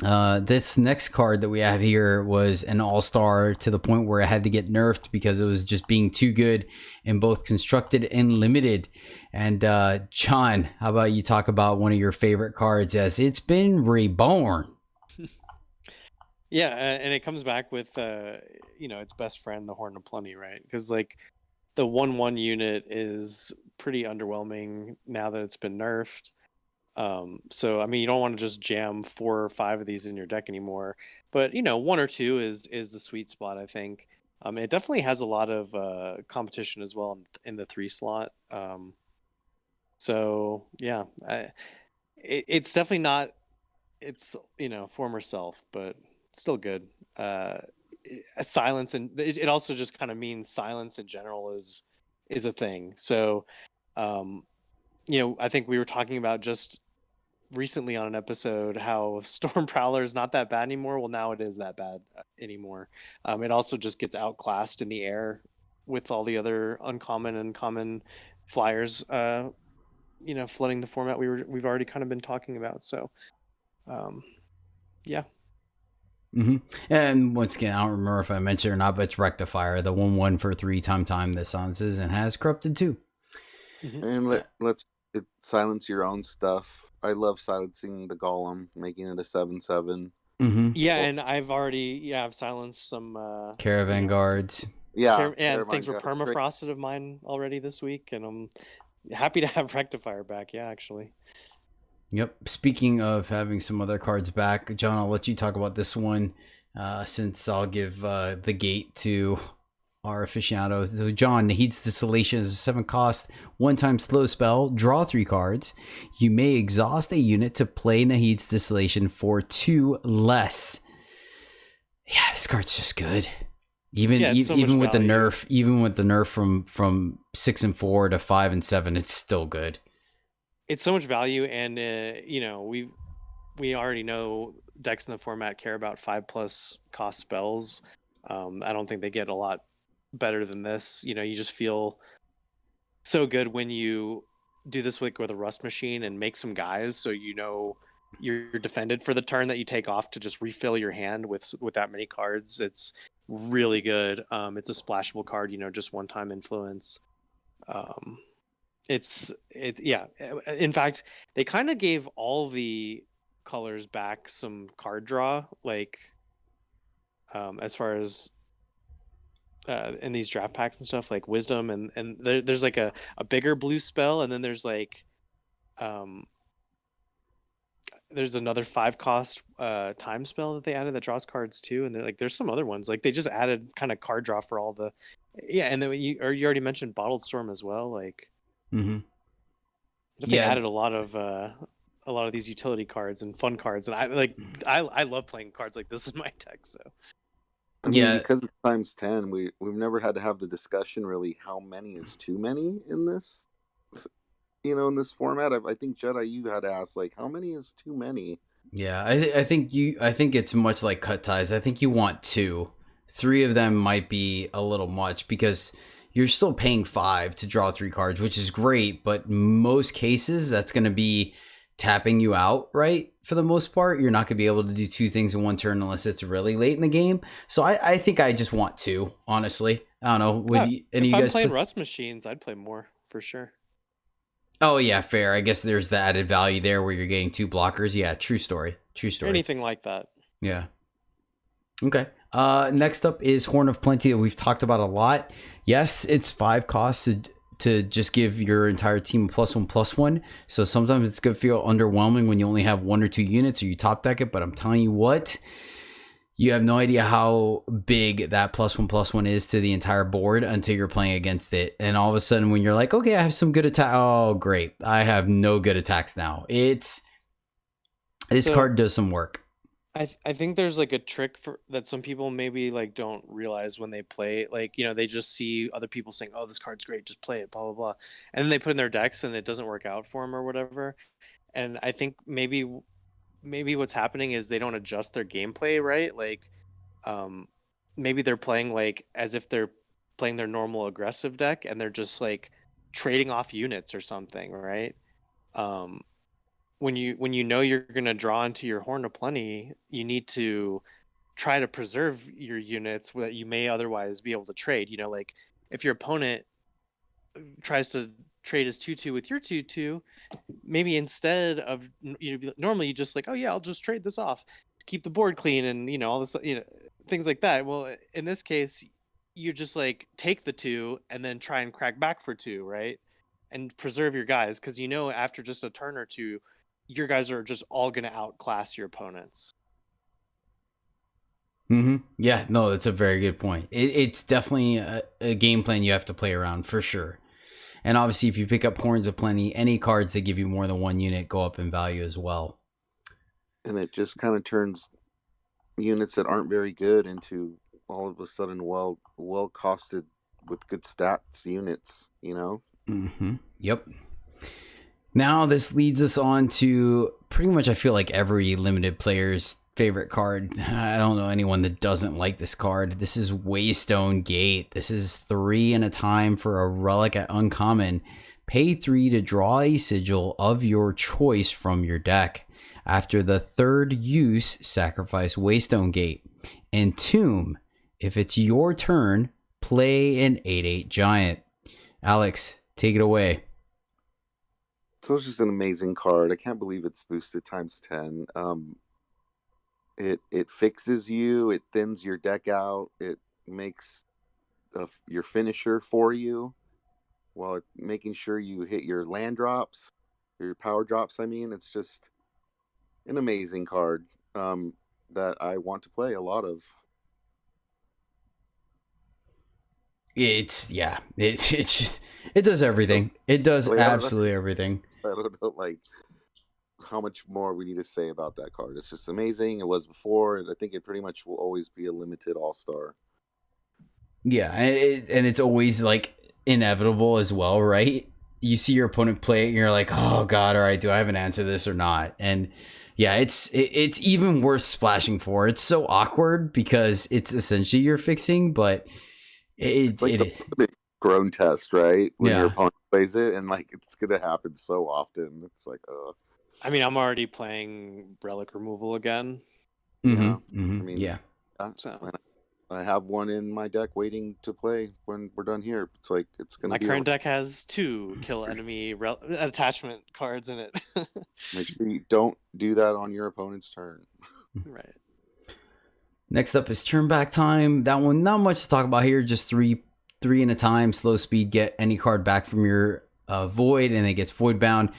This next card that we have here was an all-star to the point where it had to get nerfed because it was just being too good in both constructed and limited. And John, how about you talk about one of your favorite cards as it's been reborn? Yeah, and it comes back with its best friend, the Horn of Plenty, right? Because like the 1/1 unit is pretty underwhelming now that it's been nerfed. So I mean, you don't want to just jam 4 or 5 of these in your deck anymore, but 1 or 2 is the sweet spot, I think. It definitely has a lot of competition as well in the 3 slot. So yeah, it's definitely not its former self, but still good. Silence, and it also just kind of means silence in general is a thing. So I think we were talking about just recently on an episode how Storm Prowler is not that bad anymore. Well, now it is that bad anymore. It also just gets outclassed in the air with all the other uncommon and common flyers flooding the format we've already kind of been talking about. So yeah. Mm-hmm. And once again, I don't remember if I mentioned it or not, but it's Rectifier, the 1/1 for 3 the silences and has corrupted too. Mhm. And let's silence your own stuff. I love silencing the golem, making it a 7/7. Mm-hmm. Yeah, and I've silenced some Caravan guards. Yeah, and things were Caravan guards, great. permafrosted of mine already this week, and I'm happy to have Rectifier back. Yeah, actually. Yep. Speaking of having some other cards back, John, I'll let you talk about this one since I'll give the gate to our aficionado. So John, Nahid's Distillation is a 7 cost, 1-time slow spell, draw 3 cards. You may exhaust a unit to play Nahid's Distillation for 2 less. Yeah, this card's just good. Even with the nerf, from 6 and 4 to 5 and 7, it's still good. It's so much value, and we already know decks in the format care about 5+ cost spells. I don't think they get a lot better than this. You just feel so good when you do this with a Rust Machine and make some guys, so you're defended for the turn that you take off to just refill your hand with that many cards. It's really good. It's a splashable card, just 1-time influence. In fact, they kind of gave all the colors back some card draw, like as far as in these draft packs and stuff, like Wisdom, and there's like a bigger blue spell, and then there's like there's another 5 cost time spell that they added that draws cards too, and there's some other ones, like they just added kind of card draw for all the and then you already mentioned Bottled Storm as well, like. Mm-hmm. They added a lot of these utility cards and fun cards, and I love playing cards like this in my deck. So I mean, because it's times 10, we've never had to have the discussion really how many is too many in this, in this format. I think Jedi, you had to ask like how many is too many. Yeah, I think it's much like cut ties. I think you want 2. 3 of them might be a little much because you're still paying 5 to draw 3 cards, which is great, but most cases that's going to be tapping you out, right? For the most part, you're not going to be able to do 2 things in one turn unless it's really late in the game. So I think I just want 2, honestly. I don't know. If I'm playing Rust Machines, I'd play more for sure. Oh yeah, fair. I guess there's the added value there where you're getting 2 blockers. Yeah, true story. Anything like that. Yeah. Okay. Next up is Horn of Plenty that we've talked about a lot. Yes, it's 5 costs to just give your entire team a +1/+1. So sometimes it's going to feel underwhelming when you only have 1 or 2 units or you top deck it. But I'm telling you what, you have no idea how big that +1/+1 is to the entire board until you're playing against it. And all of a sudden when you're like, okay, I have some good attack. Oh, great. I have no good attacks now. This card does some work. I think there's like a trick that some people maybe like don't realize when they play, like, they just see other people saying, oh, this card's great, just play it, blah, blah, blah. And then they put in their decks and it doesn't work out for them or whatever. And I think maybe what's happening is they don't adjust their gameplay, right? Like, maybe they're playing like as if they're playing their normal aggressive deck and they're just like trading off units or something, right? When you know you're going to draw into your Horn of Plenty, you need to try to preserve your units that you may otherwise be able to trade. Like if your opponent tries to trade his 2/2 with your 2/2, maybe instead of normally you just like, oh yeah, I'll just trade this off to keep the board clean and all this, things like that. Well, in this case, you just like take the 2 and then try and crack back for 2, right? And preserve your guys, because after just a turn or 2, your guys are just all going to outclass your opponents. Mm-hmm. Yeah, no, that's a very good point. It's definitely a game plan you have to play around for sure. And obviously, if you pick up Horns of Plenty, any cards that give you more than 1 unit go up in value as well. And it just kind of turns units that aren't very good into all of a sudden well costed with good stats units, Mm-hmm. Yep. Now this leads us on to pretty much, I feel like every limited player's favorite card. I don't know anyone that doesn't like this card. This is Waystone Gate. This is 3 and a time for a relic at uncommon. Pay 3 to draw a sigil of your choice from your deck. After the third use, sacrifice Waystone Gate. Entomb. If it's your turn, play an 8/8 giant. Alex, take it away. So it's just an amazing card. I can't believe it's boosted times 10. It fixes you. It thins your deck out. It makes your finisher for you, while making sure you hit your land drops, your power drops. I mean, it's just an amazing card that I want to play a lot of. It's just, it does everything. It does absolutely everything. I don't know, like, how much more we need to say about that card. It's just amazing. It was before, and I think it pretty much will always be a limited all-star. Yeah, and it's always like inevitable as well, right? You see your opponent play it and you're like, oh god, all right, do I have an answer to this or not? And yeah, it's even worth splashing for. It's so awkward because it's essentially you're fixing, but it's like the grown test, right? When your opponent plays it, and like it's gonna happen so often. It's like, I mean, I'm already playing relic removal again. Mm-hmm. Yeah. Mm-hmm. I mean, yeah. So I have one in my deck waiting to play when we're done here. It's like it's gonna. My current deck has 2 kill enemy attachment cards in it. Make sure you don't do that on your opponent's turn. Right. Next up is turn back time. That one, not much to talk about here. Just three in a time. Slow speed. Get any card back from your void, and it gets void bound.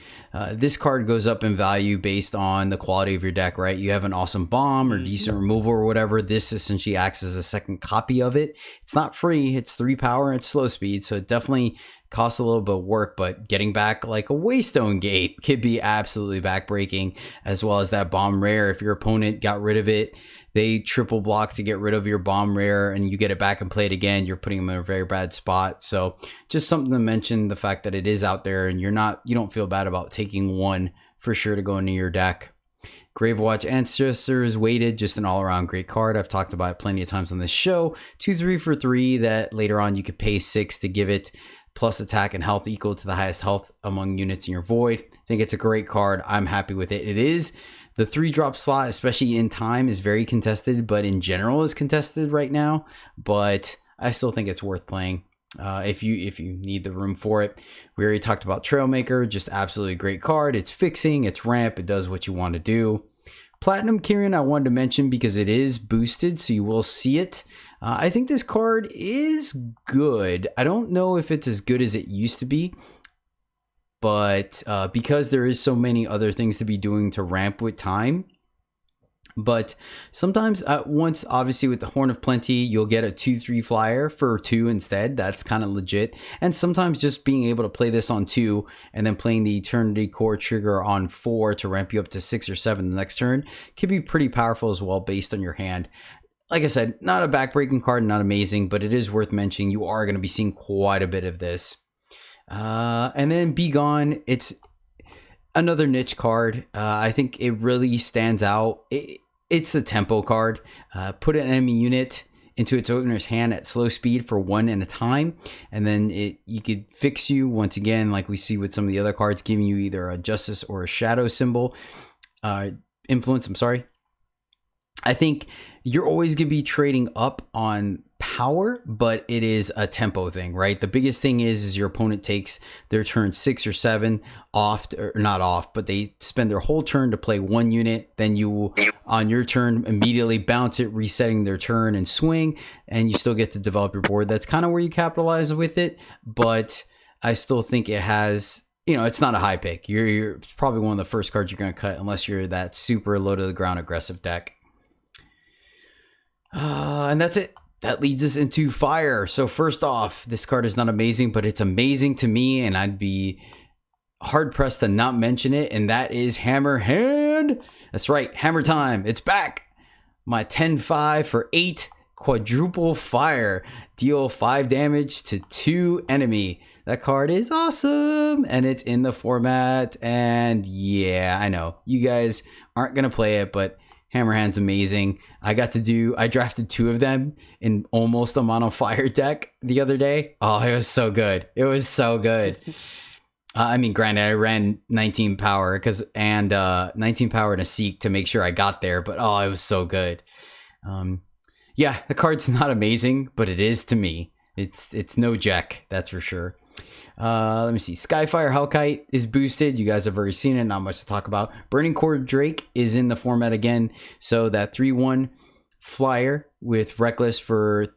This card goes up in value based on the quality of your deck, right? You have an awesome bomb or decent removal or whatever. This essentially acts as a second copy of it. It's not free. It's 3 power and it's slow speed, so it definitely costs a little bit of work, but getting back like a Waystone Gate could be absolutely backbreaking, as well as that bomb rare. If your opponent got rid of it, they triple block to get rid of your bomb rare, and you get it back and play it again, you're putting them in a very bad spot. So just something to mention, the fact that it is out there and you don't feel bad about taking one for sure to go into your deck. Gravewatch Ancestors Weighted, just an all-around great card. I've talked about it plenty of times on this show. 2/3 for 3 that later on you could pay 6 to give it plus attack and health equal to the highest health among units in your void. I think it's a great card. I'm happy with it. It is the 3-drop slot, especially in time, is very contested, but in general is contested right now. But I still think it's worth playing if you need the room for it. We already talked about Trailmaker, just absolutely great card. It's fixing, it's ramp, it does what you want to do. Platinum Kieran I wanted to mention because it is boosted, so you will see it. I think this card is good. I don't know if it's as good as it used to be, but because there is so many other things to be doing to ramp with time. But sometimes once, obviously with the Horn of Plenty, you'll get a 2/3 flyer for 2 instead. That's kind of legit. And sometimes just being able to play this on 2 and then playing the Eternity Core trigger on 4 to ramp you up to 6 or 7 the next turn can be pretty powerful as well based on your hand. Like I said, not a backbreaking card, not amazing, but it is worth mentioning. You are going to be seeing quite a bit of this. And then Be Gone, it's another niche card. I think it really stands out. It's a tempo card. Put an enemy unit into its owner's hand at slow speed for 1 at a time, and then you could fix you once again, like we see with some of the other cards, giving you either a justice or a shadow symbol influence. I'm sorry. I think you're always going to be trading up on power, but it is a tempo thing, right? The biggest thing is your opponent takes their turn 6 or 7 off, or not off, but they spend their whole turn to play 1 unit. Then you, on your turn, immediately bounce it, resetting their turn and swing, and you still get to develop your board. That's kind of where you capitalize with it, but I still think it has, it's not a high pick. You're probably one of the first cards you're going to cut unless you're that super low to the ground aggressive deck. And that's it. That leads us into Fire. So first off, this card is not amazing, but it's amazing to me, and I'd be hard pressed to not mention it, and that is Hammer Hand. That's right, Hammer Time. It's back. My 10/5 for 8 quadruple fire. Deal 5 damage to 2 enemy. That card is awesome, and it's in the format, and yeah, I know you guys aren't gonna play it, but Hammerhand's amazing. I drafted 2 of them in almost a mono fire deck the other day. Oh, it was so good. It was so good. I mean, granted, I ran 19 power and 19 power and a Seek to make sure I got there, but oh, it was so good. Yeah, the card's not amazing, but it is to me. It's no Jack, that's for sure. Let me see. Skyfire Hellkite is boosted. You guys have already seen it. Not much to talk about. Burning Core Drake is in the format again. So that 3/1 flyer with Reckless for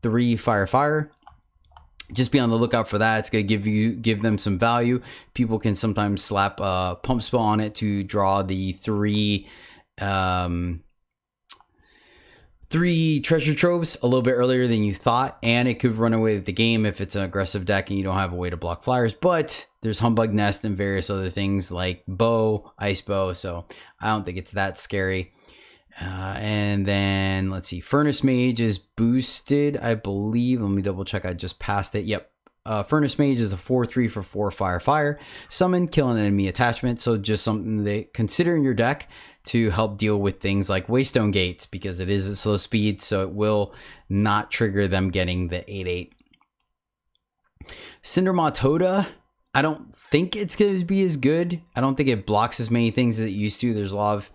3 fire. Just be on the lookout for that. It's going to give them some value. People can sometimes slap a pump spell on it to draw the 3 treasure troves a little bit earlier than you thought, and it could run away with the game if it's an aggressive deck and you don't have a way to block flyers. But there's Humbug Nest and various other things like Bow, Ice Bow, so I don't think it's that scary. And then let's see, Furnace Mage is boosted, I believe. Let me double check. I just passed it. Yep. Furnace Mage is a 4/3 for 4 fire. Summon, kill an enemy attachment. So just something they consider in your deck to help deal with things like Waystone Gates, because it is a slow speed, so it will not trigger them getting the 8/8. Cindermaw Toda, I don't think it's going to be as good. I don't think it blocks as many things as it used to. There's a lot of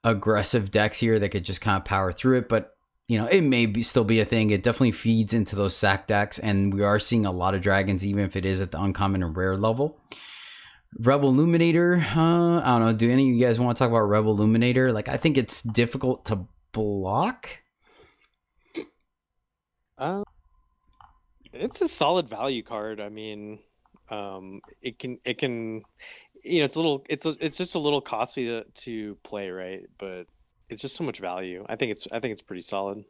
aggressive decks here that could just kind of power through it, but you know, it may still be a thing. It definitely feeds into those sack decks, and we are seeing a lot of dragons, even if it is at the uncommon and rare level. Rebel Illuminator, I don't know. Do any of you guys want to talk about Rebel Illuminator? Like, I think it's difficult to block. It's a solid value card. I mean, it can, you know, it's just a little costly to play, right? But it's just so much value. I think it's pretty solid.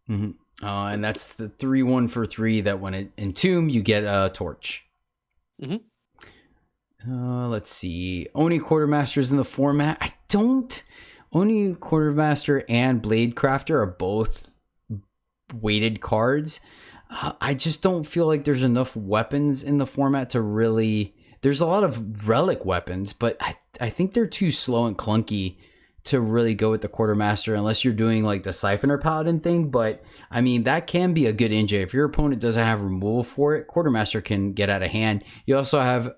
Mm-hmm. And that's the 3/1 for 3 that when it entomb, you get a torch. Mm-hmm. Let's see. Oni Quartermaster's in the format. Oni Quartermaster and Blade Crafter are both weighted cards. I just don't feel like there's enough weapons in the format to really... There's a lot of relic weapons, but I think they're too slow and clunky to really go with the Quartermaster unless you're doing like the Siphoner Paladin thing. But I mean, that can be a good NJ. If your opponent doesn't have removal for it, Quartermaster can get out of hand. You also have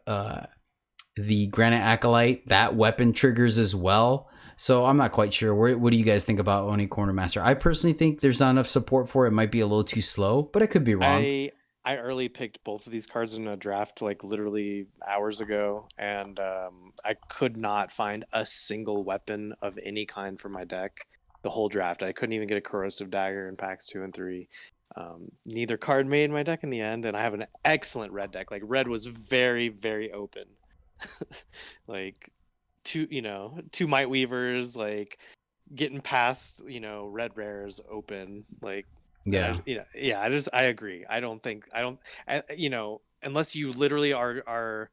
the Granite Acolyte. That weapon triggers as well. So I'm not quite sure. What do you guys think about Oni Quartermaster? I personally think there's not enough support for it. It might be a little too slow, but I could be wrong. I early picked both of these cards in a draft like literally hours ago, and I could not find a single weapon of any kind for my deck the whole draft. I couldn't even get a Corrosive Dagger in packs 2 and 3. Neither card made my deck in the end, and I have an excellent red deck. Like, red was very, very open. Like two Might Weavers, like getting past, red rares open, like. Yeah. I agree. Unless you literally are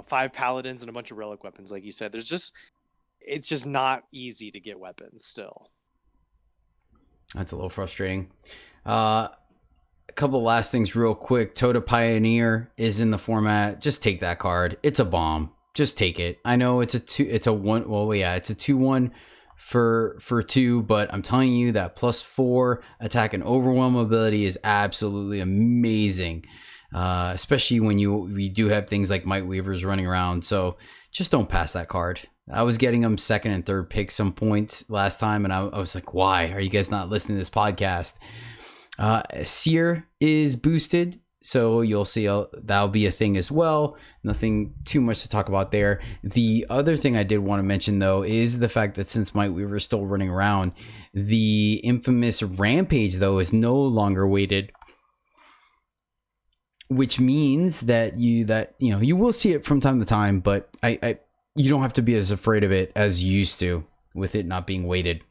5 paladins and a bunch of relic weapons, like you said, it's just not easy to get weapons still. That's a little frustrating. A couple last things real quick. Toda Pioneer is in the format. Just take that card. It's a bomb. Just take it. I know it's a 2/1 for 2, but I'm telling you that +4 attack and overwhelm ability is absolutely amazing, especially when we do have things like Might Weavers running around. So just don't pass that card. I was getting them second and third pick some points last time, and I was like, why are you guys not listening to this podcast? Seer is boosted, so you'll see that'll be a thing as well. Nothing too much to talk about there. The other thing I did want to mention, though, is the fact that since Might Weaver is still running around, the infamous Rampage, though, is no longer weighted, which means that you will see it from time to time, but you don't have to be as afraid of it as you used to with it not being weighted.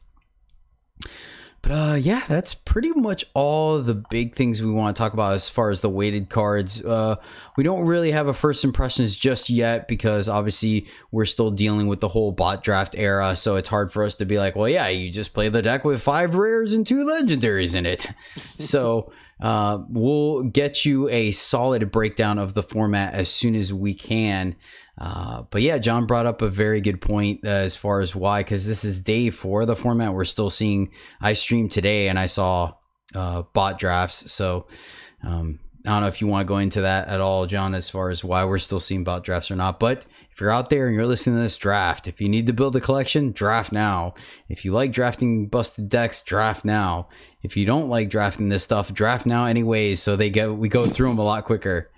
But yeah, that's pretty much all the big things we want to talk about as far as the weighted cards. We don't really have a first impressions just yet because obviously we're still dealing with the whole bot draft era. So it's hard for us to be like, well, yeah, you just play the deck with 5 rares and 2 legendaries in it. So we'll get you a solid breakdown of the format as soon as we can. But yeah, John brought up a very good point as far as why, because this is day 4 of the format. We're still seeing, I streamed today and I saw bot drafts. So I don't know if you want to go into that at all, John, as far as why we're still seeing bot drafts or not. But if you're out there and you're listening to this, draft. If you need to build a collection, draft now. If you like drafting busted decks, draft now. If you don't like drafting this stuff, draft now anyways, so we go through them a lot quicker.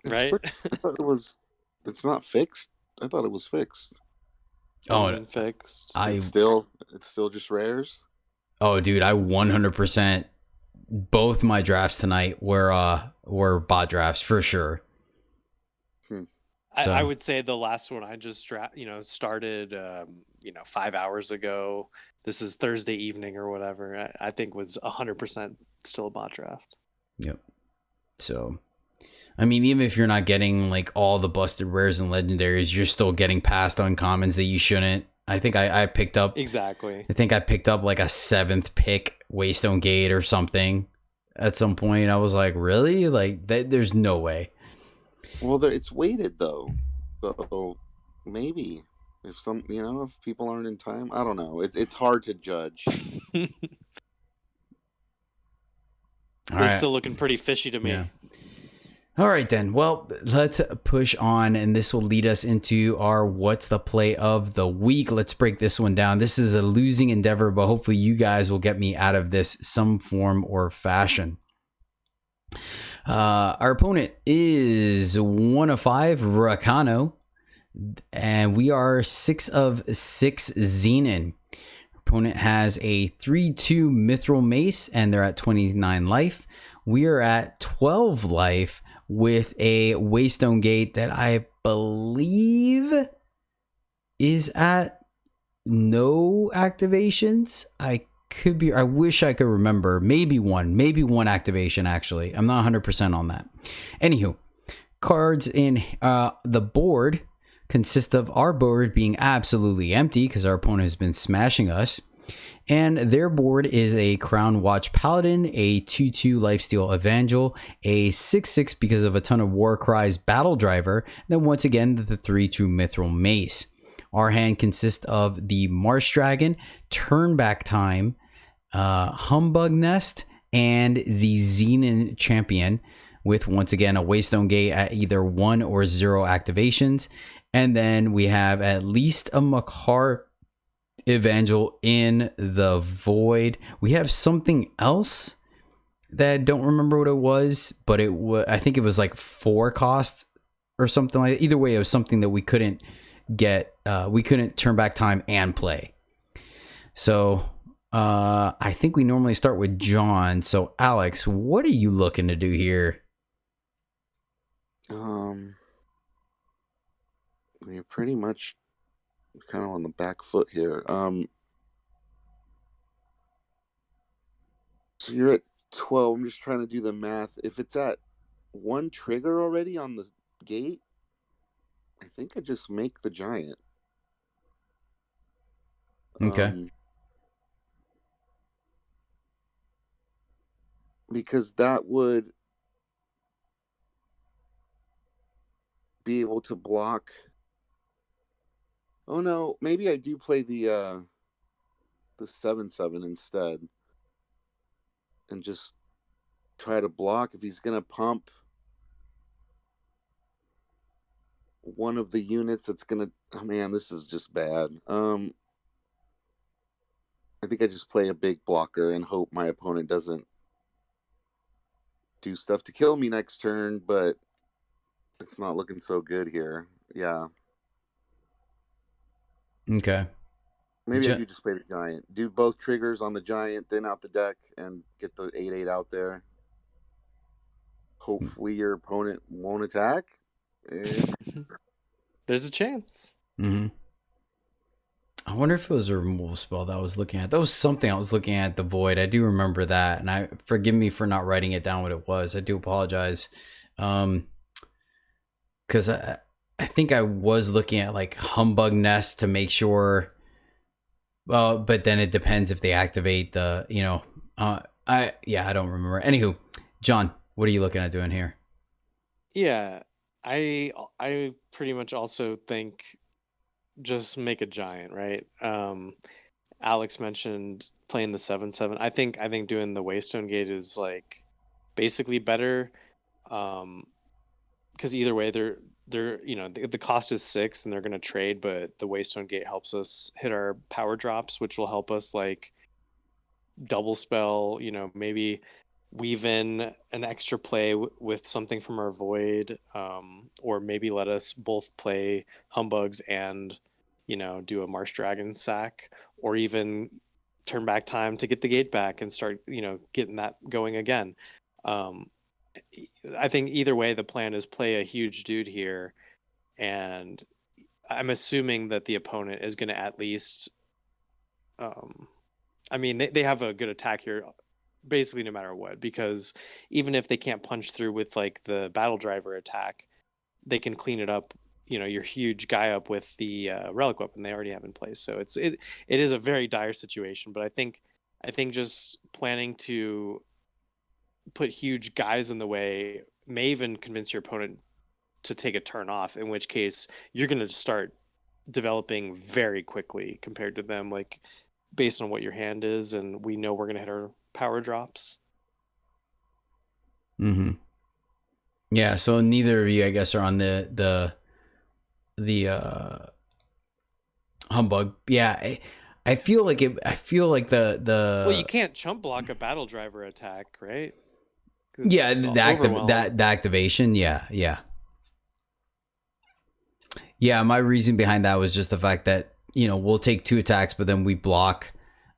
Right? I thought it's not fixed. I thought it was fixed. Oh, fixed. It's still just rares. Oh, dude, I 100%. Both my drafts tonight were bot drafts for sure. I would say the last one I just started 5 hours ago. This is Thursday evening or whatever. I think was 100% still a bot draft. Yep. So, I mean, even if you're not getting like all the busted rares and legendaries, you're still getting past uncommons that you shouldn't. I think I picked up exactly. I think I picked up like a 7th pick Waystone Gate or something at some point. I was like, really? Like there's no way. Well, it's weighted though, so maybe if if people aren't in time, I don't know. It's hard to judge. They're still looking pretty fishy to me. Yeah. All right, then. Well, let's push on, and this will lead us into our What's the Play of the Week. Let's break this one down. This is a losing endeavor, but hopefully you guys will get me out of this some form or fashion. Our opponent is 1 of 5, Rakano, and we are 6 of 6, Xenon. Opponent has a 3/2 Mithril Mace, and they're at 29 life. We are at 12 life with a Waystone Gate that I believe is at no activations. I wish I could remember. Maybe one activation, actually. I'm not 100% on that. Anywho, cards in the board consist of our board being absolutely empty because our opponent has been smashing us. And their board is a Crown Watch Paladin, a 2/2 Lifesteal Evangel, a 6/6 because of a ton of War Cries Battle Driver, then once again the 3/2 Mithril Mace. Our hand consists of the Marsh Dragon, Turnback Time, Humbug Nest, and the Xenon Champion, with once again a Waystone Gate at either 1 or 0 activations. And then we have at least a Makar Evangel in the Void. We have something else that I don't remember what it was, but I think it was like 4 cost or something like that. Either way, it was something that we couldn't get. We couldn't turn back time and play. So I think we normally start with John. So Alex, what are you looking to do here? You're pretty much kind of on the back foot here. So you're at 12. I'm just trying to do the math. If it's at 1 trigger already on the gate, I think I just make the giant. Okay. Because that would be able to block. Oh no, maybe I do play the 7/7 instead, and just try to block if he's gonna pump one of the units. That's gonna. Oh man, this is just bad. I think I just play a big blocker and hope my opponent doesn't do stuff to kill me next turn, but it's not looking so good here. Yeah. Okay. Maybe I do just play the giant. Do both triggers on the giant, then out the deck, and get the 8/8 out there. Hopefully your opponent won't attack. There's a chance. Mm-hmm. I wonder if it was a removal spell that I was looking at. That was something I was looking at the Void. I do remember that, and forgive me for not writing it down what it was. I do apologize. Because I think I was looking at like Humbug Nest to make sure. Well, but then it depends if they activate the, I don't remember. Anywho, John, what are you looking at doing here? Yeah, I pretty much also think just make a giant, right? Alex mentioned playing the 7/7. I think doing the Waystone Gate is like basically better. Because either way, they're the cost is 6 and they're going to trade, but the Waystone Gate helps us hit our power drops, which will help us like double spell, maybe weave in an extra play with something from our void, or maybe let us both play humbugs and do a Marsh Dragon sack, or even turn back time to get the gate back and start getting that going again. I think either way the plan is play a huge dude here, and I'm assuming that the opponent is going to at least they have a good attack here basically no matter what, because even if they can't punch through with like the battle driver attack, they can clean it up, your huge guy up with the relic weapon they already have in place. So it is a very dire situation, but I think just planning to put huge guys in the way may even convince your opponent to take a turn off, in which case you're going to start developing very quickly compared to them, like based on what your hand is, and we know we're going to hit our power drops. Yeah, so neither of you, I guess, are on the humbug. Yeah, I feel like the well, you can't chump block a battle driver attack, right? Yeah, the activation. Yeah. My reason behind that was just the fact that we'll take 2 attacks, but then we block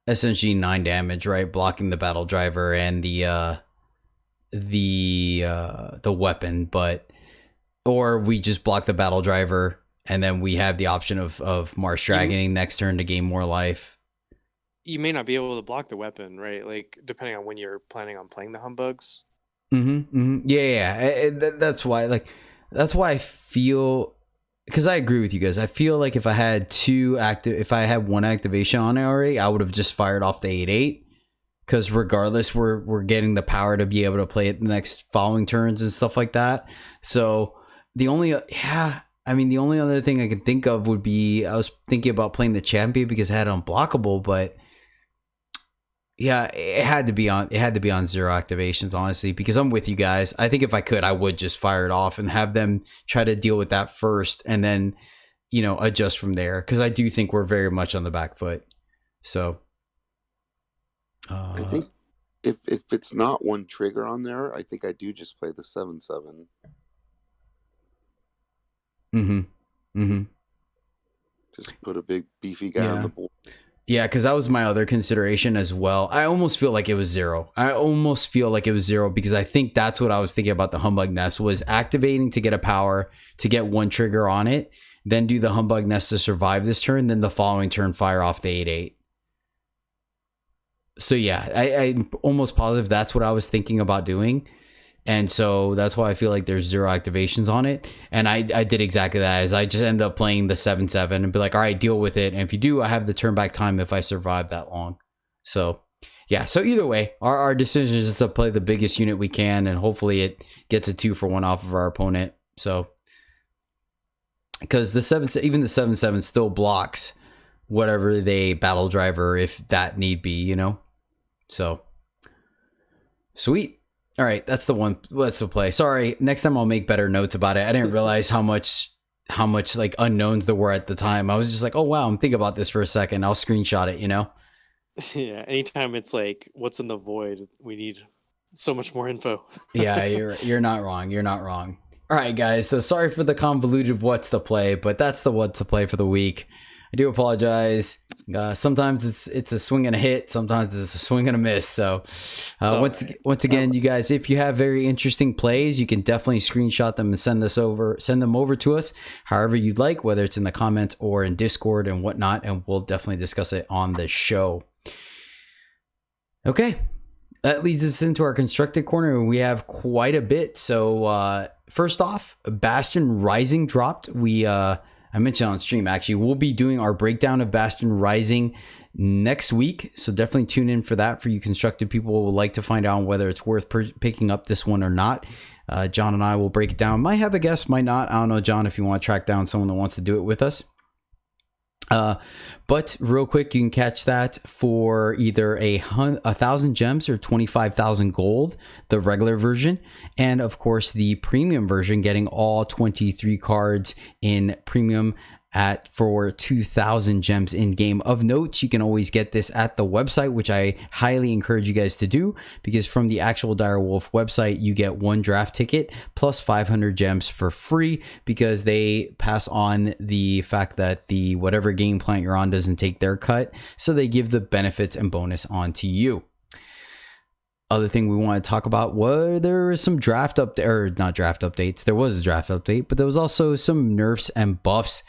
essentially 9 damage, right? Blocking the battle driver and the weapon, or we just block the battle driver and then we have the option of Marsh Dragoning next turn to gain more life. You may not be able to block the weapon, right? Like depending on when you're planning on playing the humbugs. Yeah. That's why I feel, because I agree with you guys. I feel like if I had one activation on it already, I would have just fired off the 8/8. Because regardless, we're getting the power to be able to play it the next following turns and stuff like that. So the only other thing I could think of would be, I was thinking about playing the champion because it had unblockable, but yeah, it had to be on 0 activations, honestly, because I'm with you guys. I think if I could, I would just fire it off and have them try to deal with that first and then, adjust from there. Because I do think we're very much on the back foot. So I think if it's not one trigger on there, I think I do just play the 7/7. Just put a big beefy guy on the board. Yeah, because that was my other consideration as well. I almost feel like it was 0. Because I think that's what I was thinking about the Humbug Nest, was activating to get a power to get 1 trigger on it, then do the Humbug Nest to survive this turn, then the following turn fire off the 8/8. So yeah, I'm almost positive that's what I was thinking about doing. And so that's why I feel like there's 0 activations on it. And I did exactly that, as I just ended up playing the 7/7 and be like, all right, deal with it. And if you do, I have the turn back time if I survive that long. So yeah, so either way, our decision is to play the biggest unit we can, and hopefully it gets a 2-for-1 off of our opponent. So because even the 7/7 still blocks whatever they battle driver if that need be, So sweet. All right, that's the one. Let's play. Sorry, next time I'll make better notes about it. I didn't realize how much like unknowns there were at the time. I was just like, oh wow, I'm thinking about this for a second. I'll screenshot it, Yeah, anytime it's like, what's in the void, we need so much more info. Yeah, you're not wrong. You're not wrong. All right, guys. So sorry for the convoluted what's to play, but that's the what's to play for the week. I do apologize. Sometimes it's a swing and a hit. Sometimes it's a swing and a miss. So once again, you guys, if you have very interesting plays, you can definitely screenshot them and send them over to us however you'd like, whether it's in the comments or in Discord and whatnot, and we'll definitely discuss it on the show. Okay, that leads us into our constructed corner, and we have quite a bit. So first off, Bastion Rising dropped. I mentioned on stream, actually, we'll be doing our breakdown of Bastion Rising next week. So definitely tune in for that for you constructed people who would like to find out whether it's worth picking up this one or not. John and I will break it down. Might have a guest, might not. I don't know, John, if you want to track down someone that wants to do it with us. But real quick, you can catch that for either 1,000 gems or 25,000 gold, the regular version, and of course the premium version, getting all 23 cards in premium for 2,000 gems in game. Of note, you can always get this at the website, which I highly encourage you guys to do, because from the actual Direwolf website you get 1 draft ticket plus 500 gems for free, because they pass on the fact that the whatever game plant you're on doesn't take their cut, so they give the benefits and bonus on to you. Other thing we want to talk about was there was some draft update, or not draft updates. There was a draft update, but there was also some nerfs and buffs.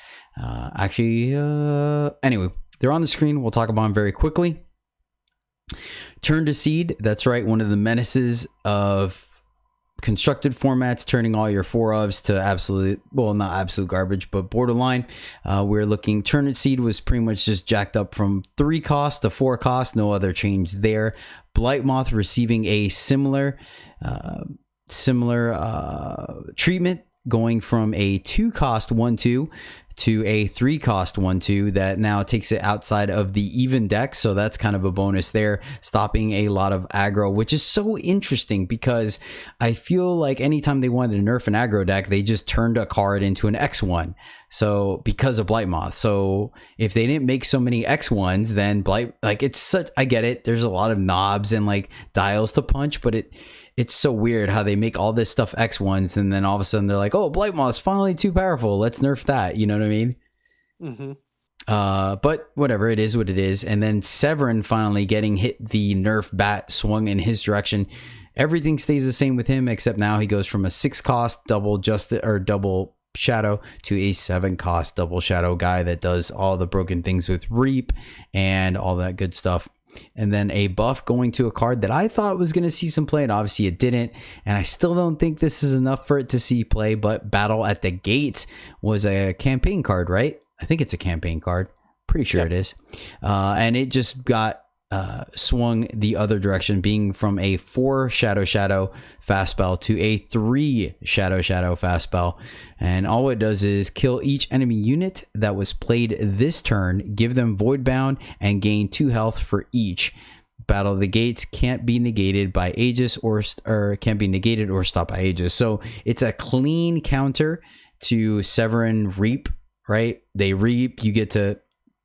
Anyway, they're on the screen. We'll talk about them very quickly. Turn to Seed. That's right. One of the menaces of constructed formats, turning all your 4-ofs to absolute, well, not absolute garbage, but borderline. We're looking, Turn to Seed was pretty much just jacked up from 3 cost to 4 cost. No other change there. Blightmoth receiving a similar treatment, going from a 2 cost 1/2 to a 3 cost 1/2 that now takes it outside of the even deck. So that's kind of a bonus there, stopping a lot of aggro, which is so interesting because I feel like anytime they wanted to nerf an aggro deck, they just turned a card into an X1. So because of Blightmoth. So if they didn't make so many X1s, then it's such, I get it. There's a lot of knobs and like dials to punch, but it's so weird how they make all this stuff X1s and then all of a sudden they're like, oh, Blightmoth's finally too powerful. Let's nerf that. You know what I mean? Mm-hmm. But whatever, it is what it is. And then Severin finally getting hit the nerf bat swung in his direction. Everything stays the same with him, except now he goes from a 6 cost double shadow to a 7 cost double shadow guy that does all the broken things with Reap and all that good stuff. And then a buff going to a card that I thought was going to see some play, and obviously it didn't. And I still don't think this is enough for it to see play, but Battle at the Gate was a campaign card, right? I think it's a campaign card. Pretty sure it is. And it just got swung the other direction, being from a 4 shadow fast spell to a 3 shadow fast spell. And all it does is kill each enemy unit that was played this turn, give them void bound, and gain 2 health for each. Battle of the Gates can't be negated by Aegis or can't be negated or stopped by Aegis. So it's a clean counter to Severin Reap, right? They reap, you get to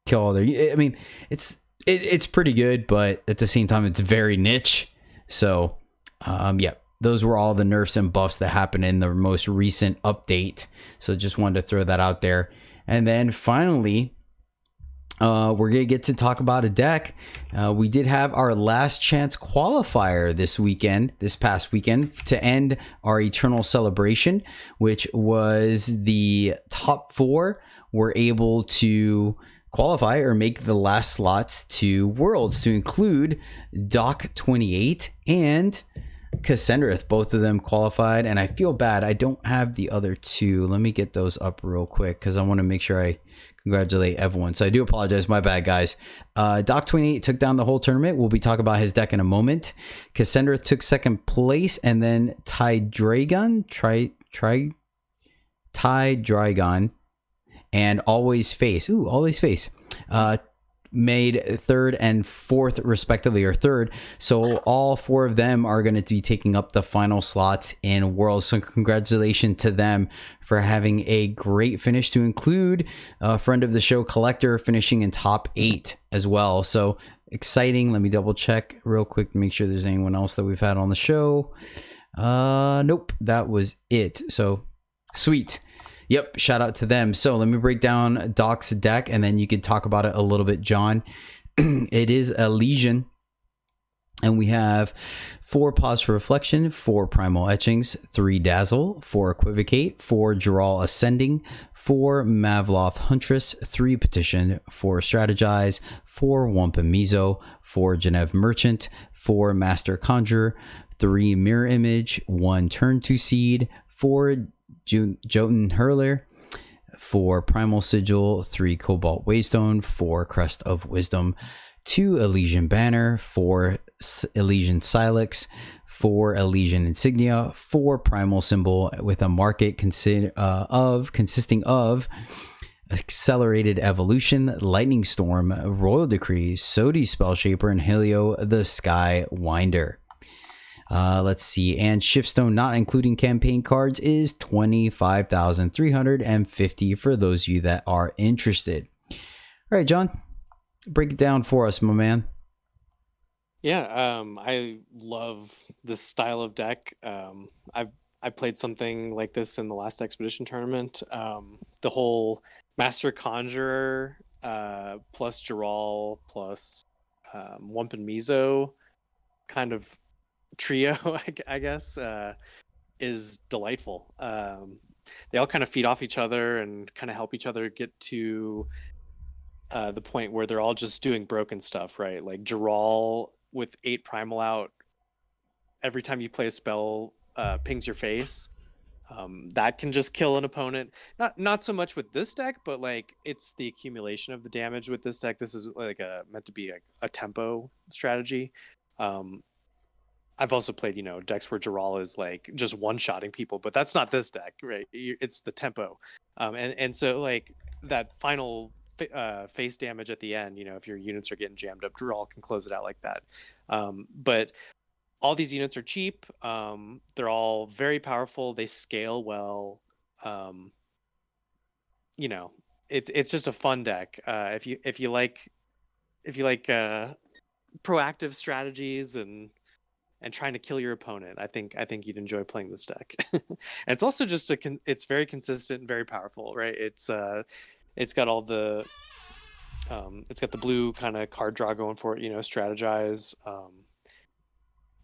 kill all their, I mean, it's pretty good, but at the same time, it's very niche. So, those were all the nerfs and buffs that happened in the most recent update. So just wanted to throw that out there. And then finally, we're going to get to talk about a deck. We did have our last chance qualifier this past weekend, to end our Eternal Celebration, which was the top 4 were able to qualify or make the last slots to Worlds, to include Doc 28 and Cassendrath. Both of them qualified, and I feel bad I don't have the other 2. Let me get those up real quick because I want to make sure I congratulate everyone. So I do apologize, my bad, guys. Doc 28 took down the whole tournament. We'll be talking about his deck in a moment. Cassendrath took 2nd place, and then Ty Dragon and Always Face made 3rd and 4th respectively, or 3rd. So all 4 of them are going to be taking up the final slots in Worlds. So congratulations to them for having a great finish, to include a friend of the show, Collector, finishing in top 8 as well. So exciting. Let me double check real quick to make sure there's anyone else that we've had on the show. Nope, that was it. So sweet. Yep, shout out to them. So let me break down Doc's deck, and then you can talk about it a little bit, John. It is a Legion, and we have 4 Pause for Reflection, 4 Primal Etchings, 3 Dazzle, 4 Equivocate, 4 Jaral Ascending, 4 Mavloth Huntress, 3 Petition, 4 Strategize, 4 Wumpa Mizo, 4 Genev Merchant, 4 Master Conjurer, 3 Mirror Image, 1 Turn to Seed, 4 Jotun Hurler, 4 Primal Sigil, 3 Cobalt Waystone, 4 Crest of Wisdom, 2 Elysian Banner, 4 Elysian Silex, 4 Elysian Insignia, 4 Primal Symbol with a market consisting of Accelerated Evolution, Lightning Storm, Royal Decree, Sodi Spellshaper, and Helio the Sky Winder. Let's see, and Shiftstone, not including campaign cards, is 25,350 for those of you that are interested. All right, John, break it down for us, my man. Yeah, I love this style of deck. I played something like this in the last Expedition tournament. The whole Master Conjurer plus Giral plus Wump and Mizo kind of trio, I guess, is delightful. They all kind of feed off each other and kind of help each other get to the point where they're all just doing broken stuff, right? Like Giral with 8 primal out, every time you play a spell, pings your face. That can just kill an opponent. Not so much with this deck, but like it's the accumulation of the damage with this deck. This is like meant to be a tempo strategy. I've also played, decks where Giral is like just one-shotting people, but that's not this deck, right? It's the tempo. And so like that final face damage at the end, if your units are getting jammed up, Giral can close it out like that. But all these units are cheap. They're all very powerful. They scale well. It's just a fun deck. If you like proactive strategies and trying to kill your opponent, I think you'd enjoy playing this deck. And it's also just it's very consistent and very powerful, right? It's got all the it's got the blue kind of card draw going for it, strategize.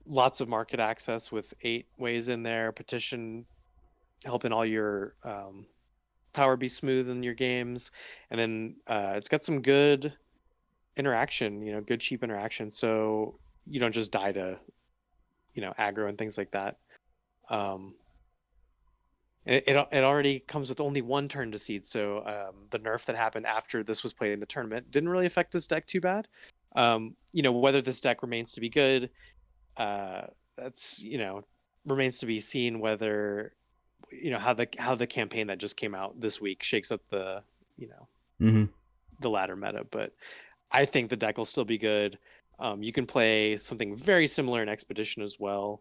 Lots of market access with 8 ways in there. Petition, helping all your power be smooth in your games, and then it's got some good interaction, good cheap interaction, so you don't just die to aggro and things like that. It already comes with only 1 turn to seed, so the nerf that happened after this was played in the tournament didn't really affect this deck too bad. Whether this deck remains to be good, that's remains to be seen, whether how the campaign that just came out this week shakes up the the ladder meta. But I think the deck will still be good. You can play something very similar in Expedition as well.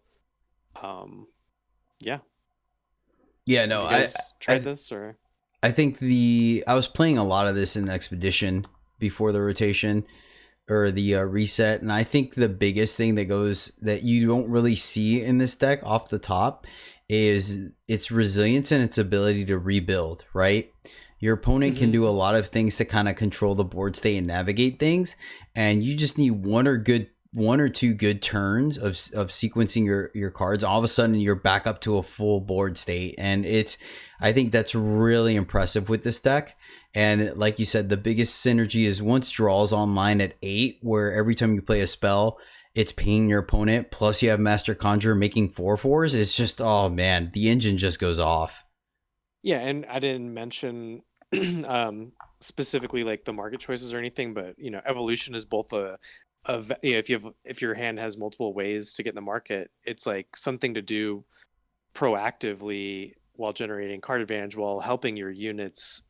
Yeah no, I tried this, or I think I was playing a lot of this in Expedition before the rotation or the reset, and I think the biggest thing that you don't really see in this deck off the top is its resilience and its ability to rebuild, right? Your opponent can do a lot of things to kind of control the board state and navigate things, and you just need one or two good turns of sequencing your cards. All of a sudden you're back up to a full board state, and I think that's really impressive with this deck. And like you said, the biggest synergy is once Draw's online at 8, where every time you play a spell, it's pinging your opponent, plus you have Master Conjurer making 4/4s. It's just, oh man, the engine just goes off. Yeah, and I didn't mention specifically like the market choices or anything, but evolution is both if your hand has multiple ways to get in the market, it's like something to do proactively while generating card advantage, while helping your units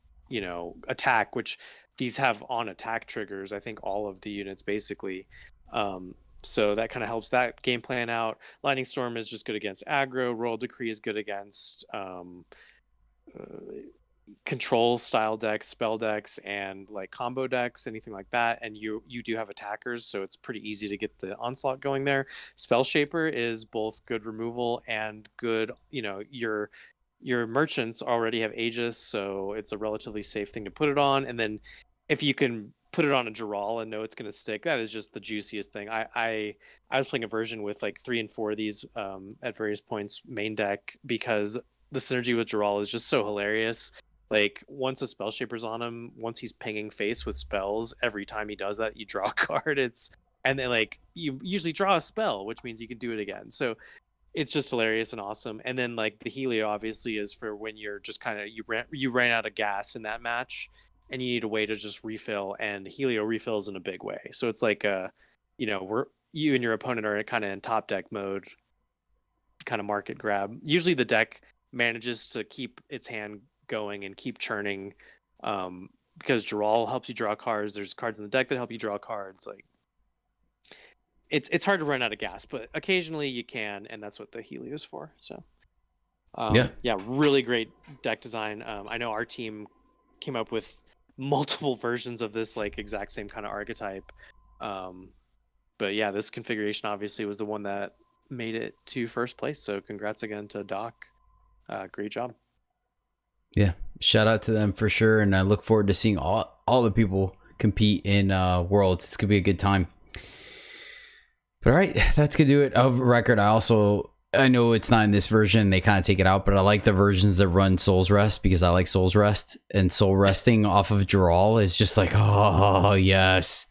attack, which these have on attack triggers, I think all of the units basically. So that kind of helps that game plan out. Lightning Storm is just good against aggro. Royal Decree is good against control style decks, spell decks, and like combo decks, anything like that. And you do have attackers, so it's pretty easy to get the onslaught going there. Spell Shaper is both good removal and good, your merchants already have Aegis, so it's a relatively safe thing to put it on. And then if you can put it on a Giral and know it's going to stick, that is just the juiciest thing. I was playing a version with like 3 and 4 of these at various points main deck, because the synergy with Giral is just so hilarious. Like once a Spell Shaper's on him, once he's pinging face with spells, every time he does that, you draw a card. And then like you usually draw a spell, which means you can do it again. So it's just hilarious and awesome. And then like the Helio obviously is for when you're just kind of you ran out of gas in that match and you need a way to just refill, and Helio refills in a big way. So it's like you and your opponent are kind of in top deck mode, kind of market grab. Usually the deck manages to keep its hand going and keep churning because Geralt helps you draw cards. There's cards in the deck that help you draw cards. Like it's hard to run out of gas, but occasionally you can, and that's what the Healy is for. So yeah, really great deck design. I know our team came up with multiple versions of this like exact same kind of archetype. But yeah, this configuration obviously was the one that made it to first place. So congrats again to Doc. Great job. Yeah, shout out to them for sure, and I look forward to seeing all the people compete in Worlds. It's gonna be a good time. But all right, that's gonna do it. Of record, I know it's not in this version, they kind of take it out, but I like the versions that run Soul's Rest because I like Soul's Rest, and Soul Resting off of Geralt is just like, oh yes.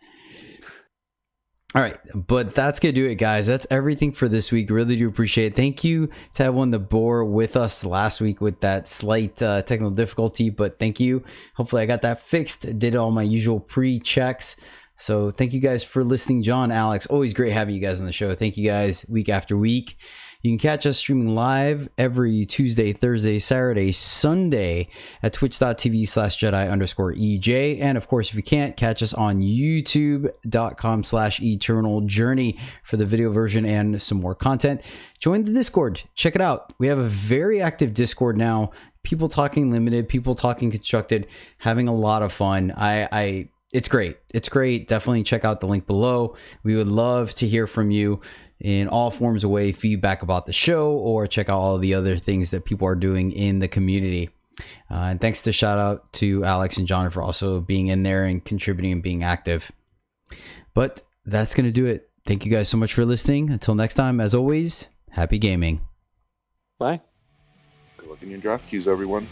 All right, but that's gonna do it, guys. That's everything for this week. Really do appreciate it. Thank you to everyone that bore with us last week with that slight technical difficulty, but thank you. Hopefully I got that fixed. Did all my usual pre-checks. So thank you guys for listening. John, Alex, always great having you guys on the show. Thank you guys week after week. You can catch us streaming live every Tuesday, Thursday, Saturday, Sunday at twitch.tv/Jedi_EJ. And of course, if you can't, catch us on youtube.com/EternalJourney for the video version and some more content. Join the Discord. Check it out. We have a very active Discord now. People talking limited, people talking constructed, having a lot of fun. It's great. It's great. Definitely check out the link below. We would love to hear from you in all forms of way, feedback about the show, or check out all the other things that people are doing in the community. And thanks to shout out to Alex and John for also being in there and contributing and being active. But that's going to do it. Thank you guys so much for listening. Until next time, as always, happy gaming. Bye. Good luck in your draft queues, everyone.